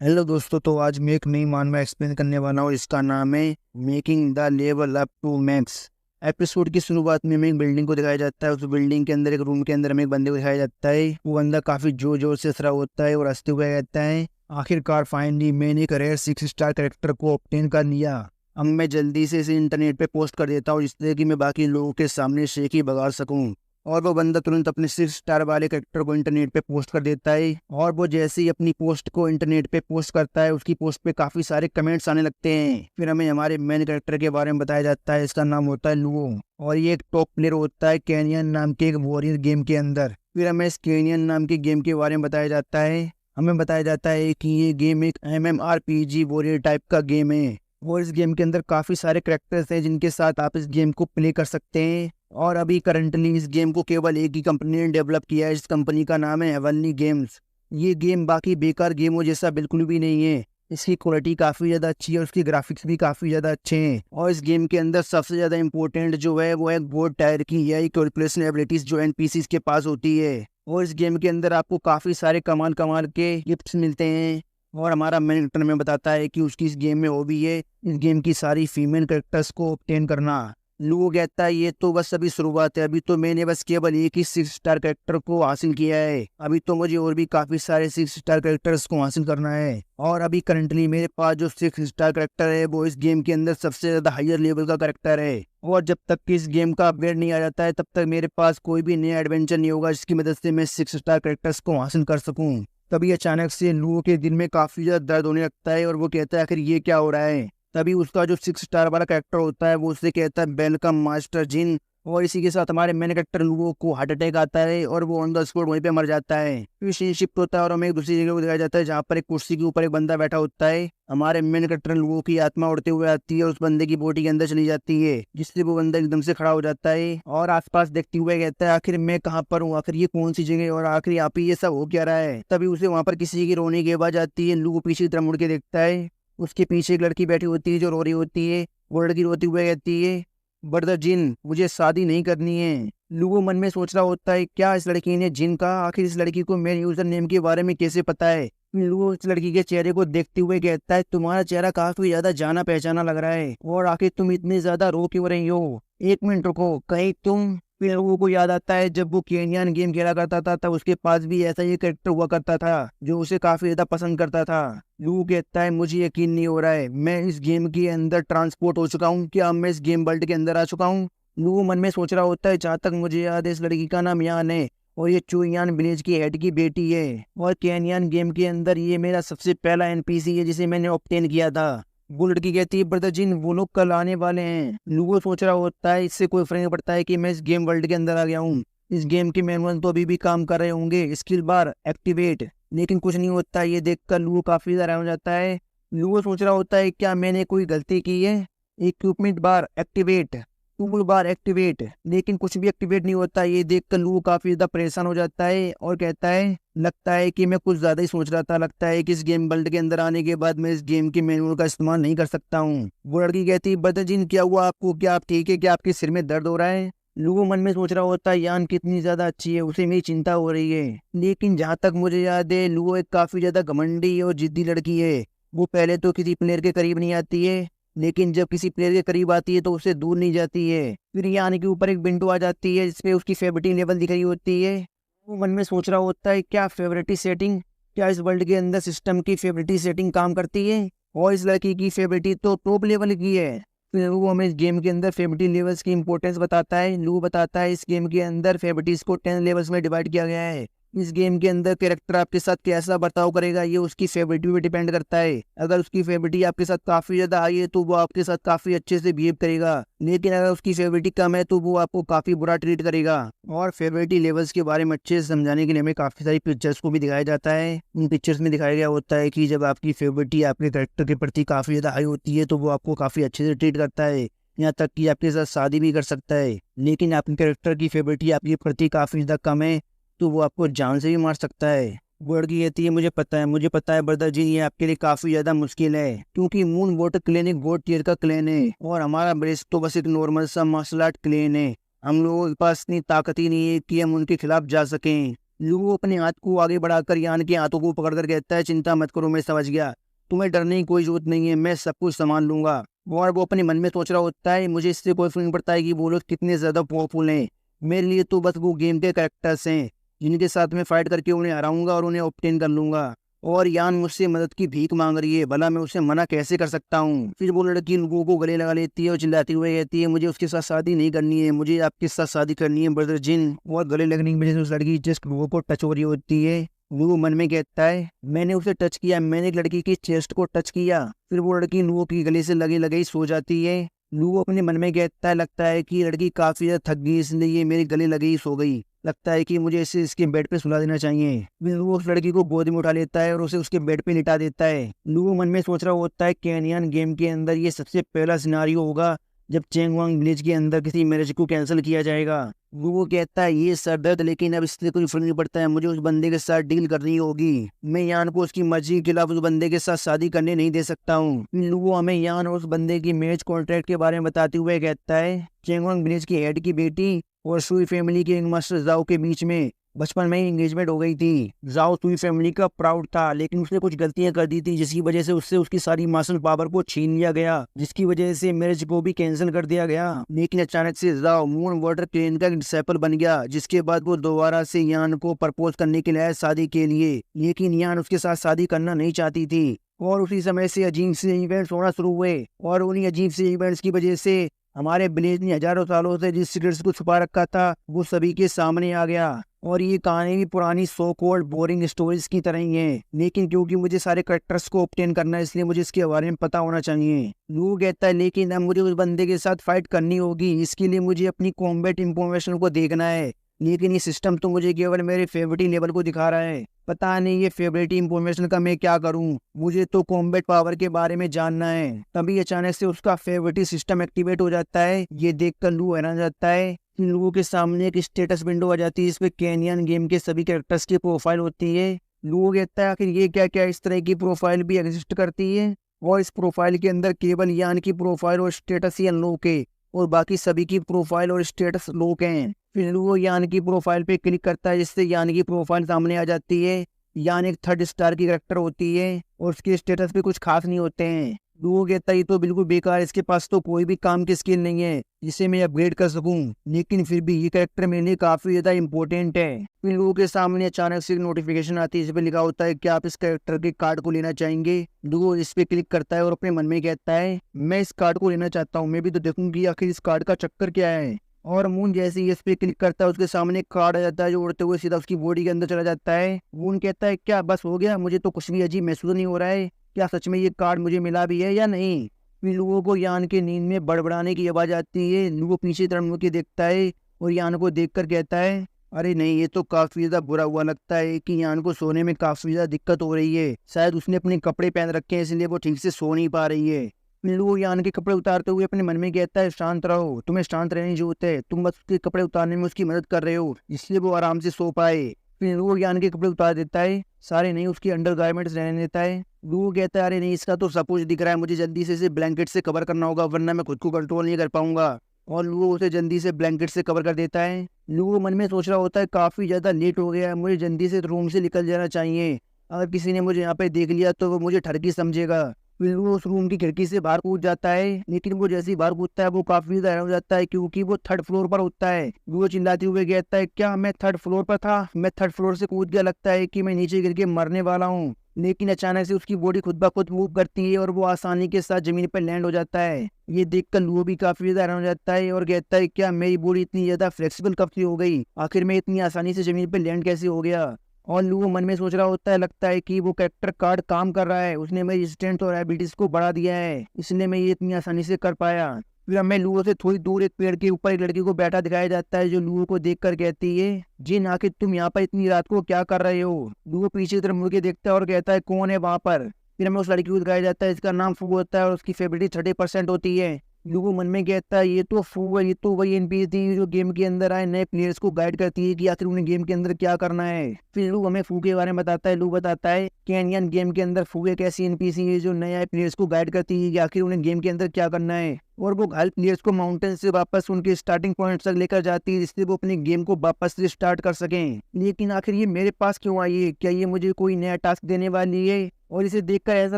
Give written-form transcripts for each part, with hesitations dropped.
Hello दोस्तों, तो आज मैं एक नई मानवा एक्सप्लेन करने वाला हूँ। इसका नाम है making the level up to max. Episode की शुरुआत में हमें एक बिल्डिंग को दिखाया जाता है। उस बिल्डिंग के अंदर एक रूम के अंदर हमें एक बंदे को दिखाया जाता है। वो बंदा काफी जोर जोर से हंस रहा होता है और हंसते हुए कहता है, आखिरकार फाइनली मैंने एक रेयर 6 स्टार कैरेक्टर को ऑब्टेन कर लिया। अब मैं जल्दी से इसे इंटरनेट पे पोस्ट कर देता हूँ जिससे कि मैं बाकी लोगों के सामने शेखी बगा सकूँ। और वो बंदा तुरंत अपने 6 स्टार वाले कैरेक्टर को इंटरनेट पे पोस्ट कर देता है। और वो जैसे ही अपनी पोस्ट को इंटरनेट पे पोस्ट करता है, उसकी पोस्ट पे काफी सारे कमेंट्स आने लगते हैं। फिर हमें हमारे मेन कैरेक्टर के बारे में बताया जाता है। इसका नाम होता है लुओ और ये एक टॉप प्लेयर होता है कैनियन नाम के एक वॉरियर गेम के अंदर। फिर हमें इस कैनियन नाम के गेम के बारे में बताया जाता है। हमें बताया जाता है कि ये गेम एक MMORPG वॉरियर टाइप का गेम है और इस गेम के अंदर काफी सारे कैरेक्टर्स हैं जिनके साथ आप इस गेम को प्ले कर सकते हैं। और अभी करंटली इस गेम को केवल एक ही कंपनी ने डेवलप किया है। इस कंपनी का नाम है हेवनली गेम्स। ये गेम बाकी बेकार गेमों जैसा बिल्कुल भी नहीं है। इसकी क्वालिटी काफी ज्यादा अच्छी है और उसकी ग्राफिक्स भी काफी ज्यादा अच्छे हैं। और इस गेम के अंदर सबसे ज्यादा इंपॉर्टेंट जो है वो है गॉड टायर की एआई कैलकुलेशन एबिलिटीज जो एनपीसीज के पास होती है। और इस गेम के अंदर आपको काफी सारे कमाल कमाल के गिफ्ट्स मिलते हैं। और हमारा मेन कैरेक्टर में बताता है कि उसकी इस गेम में हॉबी है इस गेम की सारी फीमेल कैरेक्टर्स को ऑब्टेन करना। लू कहता है, ये तो बस अभी शुरुआत है। अभी तो मैंने बस केवल एक ही 6 स्टार कैरेक्टर को हासिल किया है। अभी तो मुझे और भी काफी सारे 6 स्टार कैरेक्टर्स को हासिल करना है। और अभी करंटली मेरे पास जो 6 स्टार कैरेक्टर है वो इस गेम के अंदर सबसे ज्यादा हायर लेवल का कैरेक्टर है। और जब तक कि इस गेम का अपडेट नहीं आ जाता है तब तक मेरे पास कोई भी नया एडवेंचर नहीं होगा जिसकी मदद से मैं 6 स्टार कैरेक्टर्स को हासिल कर सकूं। तभी अचानक से लू के दिल में काफी ज्यादा दर्द होने लगता है और वो कहता है, आखिर ये क्या हो रहा है। तभी उसका जो 6 स्टार वाला कैरेक्टर होता है वो उससे कहता है, वेलकम मास्टर जिन। और इसी के साथ हमारे मेन कैरेक्टर लुओ को हार्ट अटैक आता है और वो ऑन द स्पॉट वहीं पे मर जाता है। फिर सीन शिफ्ट होता है और हमें एक दूसरी जगह को दिखाया जाता है जहाँ पर एक कुर्सी के ऊपर एक बंदा बैठा होता है। हमारे मेन कैरेक्टर लुओ की आत्मा उड़ते हुए आती है और उस बंदे की बॉडी के अंदर चली जाती है जिससे वो बंदा एकदम से खड़ा हो जाता है और आसपास देखते हुए कहता है, आखिर मैं कहाँ पर हूँ, आखिर ये कौन सी जगह है और आखिर यहाँ पे ये सब हो क्या रहा है। तभी उसे वहां पर किसी की रोने की आवाज आती है। लुओ पीछे की तरफ मुड़ के देखता है। उसके पीछे एक लड़की बैठी होती है जो रो रही होती है। वो लड़की रोती हुए कहती है, ब्रदर जिन, मुझे शादी नहीं करनी है। लुगो मन में सोच रहा होता है, क्या इस लड़की ने जिन कहा, आखिर इस लड़की को मेरे यूजर नेम के बारे में कैसे पता है। लुगो इस लड़की के चेहरे को देखते हुए कहता है, तुम्हारा चेहरा काफी ज्यादा जाना पहचाना लग रहा है और आखिर तुम इतनी ज्यादा रो क्यों रही हो। एक मिनट रुको, कहीं तुम। फिर लोगों को याद आता है जब वो केनियन गेम खेला करता था तब उसके पास भी ऐसा ही कैरेक्टर हुआ करता था जो उसे काफी ज्यादा पसंद करता था। लू कहता है, मुझे यकीन नहीं हो रहा है, मैं इस गेम के अंदर ट्रांसपोर्ट हो चुका हूँ। क्या मैं इस गेम वर्ल्ड के अंदर आ चुका हूँ। लू मन में सोच रहा होता है, जहाँ तक मुझे याद है इस लड़की का नाम यान है और ये चुयान विलेज की हेड की बेटी है। और कैनियन गेम के अंदर ये मेरा सबसे पहला एनपीसी है जिसे मैंने ऑब्टेन किया था। वो लड़की कहती है, ब्रदर जिन, वो लोग कल आने वाले हैं। लूगो सोच रहा होता है, इससे कोई फर्क नहीं पड़ता है कि मैं इस गेम वर्ल्ड के अंदर आ गया हूँ। इस गेम के मैनुअल तो अभी भी काम कर रहे होंगे, स्किल बार एक्टिवेट। लेकिन कुछ नहीं होता। ये देखकर लूगो काफी ज्यादा हो जाता है। लूगो सोच रहा होता है, क्या मैंने कोई गलती की है। इक्विपमेंट बार एक्टिवेट, टूल बार एक्टिवेट, लेकिन कुछ भी एक्टिवेट नहीं होता। ये देखकर लू काफी ज्यादा परेशान हो जाता है और कहता है, लगता है कि मैं कुछ ज्यादा ही सोच रहा था। लगता है कि इस गेम वर्ल्ड के अंदर आने के बाद मैं इस गेम के मैनुअल का इस्तेमाल नहीं कर सकता हूँ। वो लड़की कहती है, बदरजीन क्या हुआ आपको, क्या आप ठीक है, क्या आपके सिर में दर्द हो रहा है। लू मन में सोच रहा होता है, यान कितनी ज्यादा अच्छी है, उसे मेरी चिंता हो रही है। लेकिन जहाँ तक मुझे याद है लू एक काफी ज्यादा घमंडी और जिद्दी लड़की है। वो पहले तो किसी प्लेयर के करीब नहीं आती है, लेकिन जब किसी प्लेयर के करीब आती है तो उससे दूर नहीं जाती है। फिर ये आने के ऊपर एक विंडो आ जाती है जिसपे उसकी फेवरेटी लेवल दिख रही होती है। वो मन में सोच रहा होता है, क्या फेवरेटी सेटिंग, क्या इस वर्ल्ड के अंदर सिस्टम की फेवरेटी सेटिंग काम करती है। और इस लड़की की फेवरेटी तो टॉप लेवल की है। फिर वो हमें इस गेम के अंदर फेवरेटी लेवल्स की इंपॉर्टेंस बताता है। लू बताता है, इस गेम के अंदर फेवरेटीज को 10 लेवल्स में डिवाइड किया गया है। इस गेम के अंदर कैरेक्टर आपके साथ कैसा बर्ताव करेगा ये उसकी फेवरेटी पे डिपेंड करता है। अगर उसकी फेवरेटी आपके साथ काफी ज्यादा हाई है तो वो आपके साथ काफी अच्छे से बिहेव करेगा, लेकिन अगर उसकी फेवरेटी कम है तो वो आपको काफी बुरा ट्रीट करेगा। और फेवरेटी लेवल्स के बारे में अच्छे से समझाने के लिए हमें काफी सारी पिक्चर्स को भी दिखाया जाता है। उन पिक्चर्स में दिखाया गया होता है कि जब आपकी फेवरेटी आपके कैरेक्टर के प्रति काफी ज्यादा हाई होती है तो वो आपको काफी अच्छे से ट्रीट करता है, यहाँ तक कि आपके साथ शादी भी कर सकता है। लेकिन आपके कैरेक्टर की फेवरेटी आपके प्रति काफी ज्यादा कम है तो वो आपको जान से भी मार सकता है। वो लड़की कहती है, मुझे पता है ब्रदर जी, ये आपके लिए काफी ज्यादा मुश्किल है क्योंकि मून वाटर क्लेन एक गॉड टियर का क्लेन है और हमारा ब्रेस तो बस एक नॉर्मल सा मार्शल आर्ट क्लेन है। हम लोगों के पास इतनी ताकत ही नहीं है कि हम उनके खिलाफ जा सकें। लू अपने हाथ को आगे बढ़ाकर यान के हाथों को पकड़कर कहता है, चिंता मत करो, मैं समझ गया, तुम्हें डरने की कोई जरूरत नहीं है, मैं सब कुछ संभाल लूंगा। और वो अपने मन में सोच रहा होता है, मुझे इससे कोई फर्क नहीं पड़ता है कि वो लोग कितने ज्यादा पावरफुल हैं, मेरे लिए तो बस वो गेम के कैरेक्टर्स हैं जिनके साथ मैं फाइट करके उन्हें हराऊंगा और उन्हें ऑब्टेन कर लूंगा। और यान मुझसे मदद की भीख मांग रही है, भला मैं उसे मना कैसे कर सकता हूँ। फिर वो लड़की लोगों को गले लगा लेती है और चिल्लाती हुए कहती है, मुझे उसके साथ शादी नहीं करनी है, मुझे आपके साथ शादी करनी है ब्रदर जिन। और गले लगने की वजह से उस लड़की जस्ट लोगों को टच हो रही होती है। वो मन में कहता है, मैंने उसे टच किया, मैंने एक लड़की की चेस्ट को टच किया। फिर वो लड़की लुओ की गले से लगे लगे ही सो जाती है। लुओ अपने मन में कहता है, लगता है कि लड़की काफी ज्यादा थक गई, इसलिए ये मेरे गले लगे ही सो गई, लगता है कि मुझे इसे इसके बेड पे सुला देना चाहिए। फिर वो उस लड़की को गोद में उठा लेता है और उसे उसके बेड पे लिटा देता है। लुओ मन में सोच रहा होता है, कैनियन गेम के अंदर ये सबसे पहला सिनारियो होगा जब चेंगवांग विलेज के अंदर किसी मैरिज को कैंसिल किया जाएगा। वो कहता है, ये सर दर्द, लेकिन अब इससे कोई फर्क नहीं पड़ता है, मुझे उस बंदे के साथ डील करनी होगी। मैं यान को उसकी मर्जी के खिलाफ उस बंदे के साथ शादी करने नहीं दे सकता हूँ। वो हमें यान और उस बंदे की मैरिज कॉन्ट्रैक्ट के बारे में बताते हुए कहता है, चेंगवांग विलेज की हेड की बेटी और सुई फैमिली के मास्टर जाओ के बीच में बचपन में ही एंगेजमेंट हो गई थी। जाओ सुई फैमिली का प्राउड था, लेकिन उसने कुछ गलतियां कर दी थी जिसकी वजह से उससे उसकी सारी मार्शल पावर को छीन लिया गया, जिसकी वजह से मैरिज को भी कैंसिल कर दिया गया। लेकिन अचानक से जाओ मून वाटर क्रेन का डिसेबल बन गया, जिसके बाद वो दोबारा से यान को प्रपोज करने के लिए शादी के लिए, लेकिन यान उसके साथ शादी करना नहीं चाहती थी। और उसी समय से अजीब से इवेंट्स होना शुरू हुए और उन्हीं अजीब से इवेंट्स की वजह से हमारे विलेज ने हजारों सालों से जिस सीक्रेट्स को छुपा रखा था वो सभी के सामने आ गया। और ये कहानी भी पुरानी सो कॉल्ड बोरिंग स्टोरीज की तरह ही है, लेकिन क्योंकि मुझे सारे कैरेक्टर्स को ऑब्टेन करना है इसलिए मुझे इसके बारे में पता होना चाहिए। लू कहता है, लेकिन अब मुझे उस बंदे के साथ फाइट करनी होगी, इसके लिए मुझे अपनी कॉम्बैट इंफॉर्मेशन को देखना है, लेकिन ये सिस्टम तो मुझे केवल मेरे फेवरेट लेवल को दिखा रहा है। पता नहीं ये फेवरेट इंफॉर्मेशन का मैं क्या करूं, मुझे तो कॉम्बैट पावर के बारे में जानना है। तभी अचानक से उसका फेवरेट सिस्टम एक्टिवेट हो जाता है। ये देखकर लू हैरान जाता है। इन लोगों के सामने एक स्टेटस विंडो आ जाती है, इसमें कैनियन गेम के सभी कैरेक्टर्स की प्रोफाइल होती है। लू कहता है, आखिर ये क्या क्या इस तरह की प्रोफाइल भी एग्जिस्ट करती है, और इस प्रोफाइल के अंदर केवल यान की प्रोफाइल और स्टेटस ही अनलॉक है और बाकी सभी की प्रोफाइल और स्टेटस लॉक हैं। फिर वो यान की प्रोफाइल पे क्लिक करता है, जिससे यान की प्रोफाइल सामने आ जाती है। यान एक 3rd स्टार की कैरेक्टर होती है और उसके स्टेटस पे कुछ खास नहीं होते हैं। वो कहता है, ये तो बिल्कुल बेकार, इसके पास तो कोई भी काम की स्किल नहीं है जिसे मैं अपग्रेड कर सकूं, लेकिन फिर भी ये कैरेक्टर मेरे लिए काफी ज्यादा इंपॉर्टेंट है। फिर लोगों के सामने अचानक से एक नोटिफिकेशन आती है, इस पे लिखा होता है कि आप इस कैरेक्टर के कार्ड को लेना चाहेंगे। वो इस पे क्लिक करता है और अपने मन में कहता है, मैं इस कार्ड को लेना चाहता हूँ, मैं भी तो देखूंगी आखिर इस कार्ड का चक्कर क्या है। और मून जैसे ही इस पे क्लिक करता है उसके सामने एक कार्ड आ जाता है जो उड़ते हुए सीधा उसकी बॉडी के अंदर चला जाता है। मून कहता है, क्या बस हो गया, मुझे तो कुछ भी अजीब महसूस नहीं हो रहा है, क्या सच में ये कार्ड मुझे मिला भी है या नहीं। फिर लोगों को यान के नींद में बड़बड़ाने की आवाज आती है। लोगों पीछे तरफ मुड़ के देखता है और यान को देखकर कहता है, अरे नहीं, ये तो काफी ज्यादा बुरा हुआ, लगता है कि यान को सोने में काफी ज्यादा दिक्कत हो रही है, शायद उसने अपने कपड़े पहन रखे हैं इसलिए वो ठीक से सो नहीं पा रही है। फिर वो यान के कपड़े उतारते हुए अपने मन में कहता है, शांत रहो, तुम्हें शांत रहने की जरूरत है, तुम बस उसके कपड़े उतारने में उसकी मदद कर रहे हो इसलिए वो आराम से सो पाए। फिर वो यान के कपड़े उतार देता है, सारे नहीं उसकी अंडर गारमेंट्स रहने देता है। वो कहता है, अरे नहीं, इसका तो सब कुछ दिख रहा है, मुझे जल्दी से इसे ब्लैंकेट से कवर करना होगा वरना मैं खुद को कंट्रोल नहीं कर पाऊंगा। और लुओ उसे जल्दी से ब्लैंकेट से कवर कर देता है। लुओ मन में सोच रहा होता है, काफी ज्यादा लेट हो गया है, मुझे जल्दी से रूम से निकल जाना चाहिए, अगर किसी ने मुझे यहाँ पे देख लिया तो वो मुझे ठरकी समझेगा। फिर वो उस रूम की खिड़की से बाहर कूद जाता है, लेकिन वो जैसे ही बाहर कूदता है वो काफी ज्यादा हैरान हो जाता है क्योंकि वो 3rd फ्लोर पर होता है। वो चिल्लाते हुए कहता है, क्या मैं 3rd फ्लोर पर था, मैं 3rd फ्लोर से कूद गया, लगता है कि मैं नीचे गिर के मरने वाला हूँ। लेकिन अचानक से उसकी बॉडी खुद ब खुद मूव करती है और वो आसानी के साथ जमीन पर लैंड हो जाता है। ये देखकर लुओ भी काफी ज्यादा हैरान हो जाता है और कहता है, क्या मेरी बॉडी इतनी ज्यादा फ्लेक्सिबल कब से हो गई, आखिर मैं इतनी आसानी से जमीन पर लैंड कैसे हो गया। और लुओ मन में सोच रहा होता है, लगता है कि वो कैरेक्टर कार्ड काम कर रहा है, उसने मेरी स्ट्रेंथ और एबिलिटीज को बढ़ा दिया है, इसलिए मैं ये इतनी आसानी से कर पाया। फिर हमें लुओ से थोड़ी दूर एक पेड़ के ऊपर एक लड़की को बैठा दिखाया जाता है जो लुओ को देखकर कहती है, जिन आखिर तुम यहाँ पर इतनी रात को क्या कर रहे हो। लुओ पीछे की तरफ मुड़ के देखता है और कहता है, कौन है वहाँ पर। फिर हमें उस लड़की को दिखाया जाता है, इसका नाम फू होता है और उसकी फेवरेट 30% होती है। लुओ मन में कहता है, ये तो फू है, ये तो वही एनपीसी थी जो गेम के अंदर आए नए प्लेयर्स को गाइड करती है कि आखिर उन्हें गेम के अंदर क्या करना है। फिर लू हमें फू के बारे में बताता है। लू बताता है, कैनियन गेम के अंदर फू एक ऐसी एनपीसी है जो नए प्लेयर्स को गाइड करती है कि आखिर उन्हें गेम के अंदर क्या करना है। और वो घायल प्लेयर्स को माउंटेन से वापस उनके स्टार्टिंग पॉइंट तक लेकर जाती है, जिससे वो अपने गेम को वापस से स्टार्ट कर सकें। लेकिन आखिर ये मेरे पास क्यों आई है? क्या ये मुझे कोई नया टास्क देने वाली है? और इसे देखकर ऐसा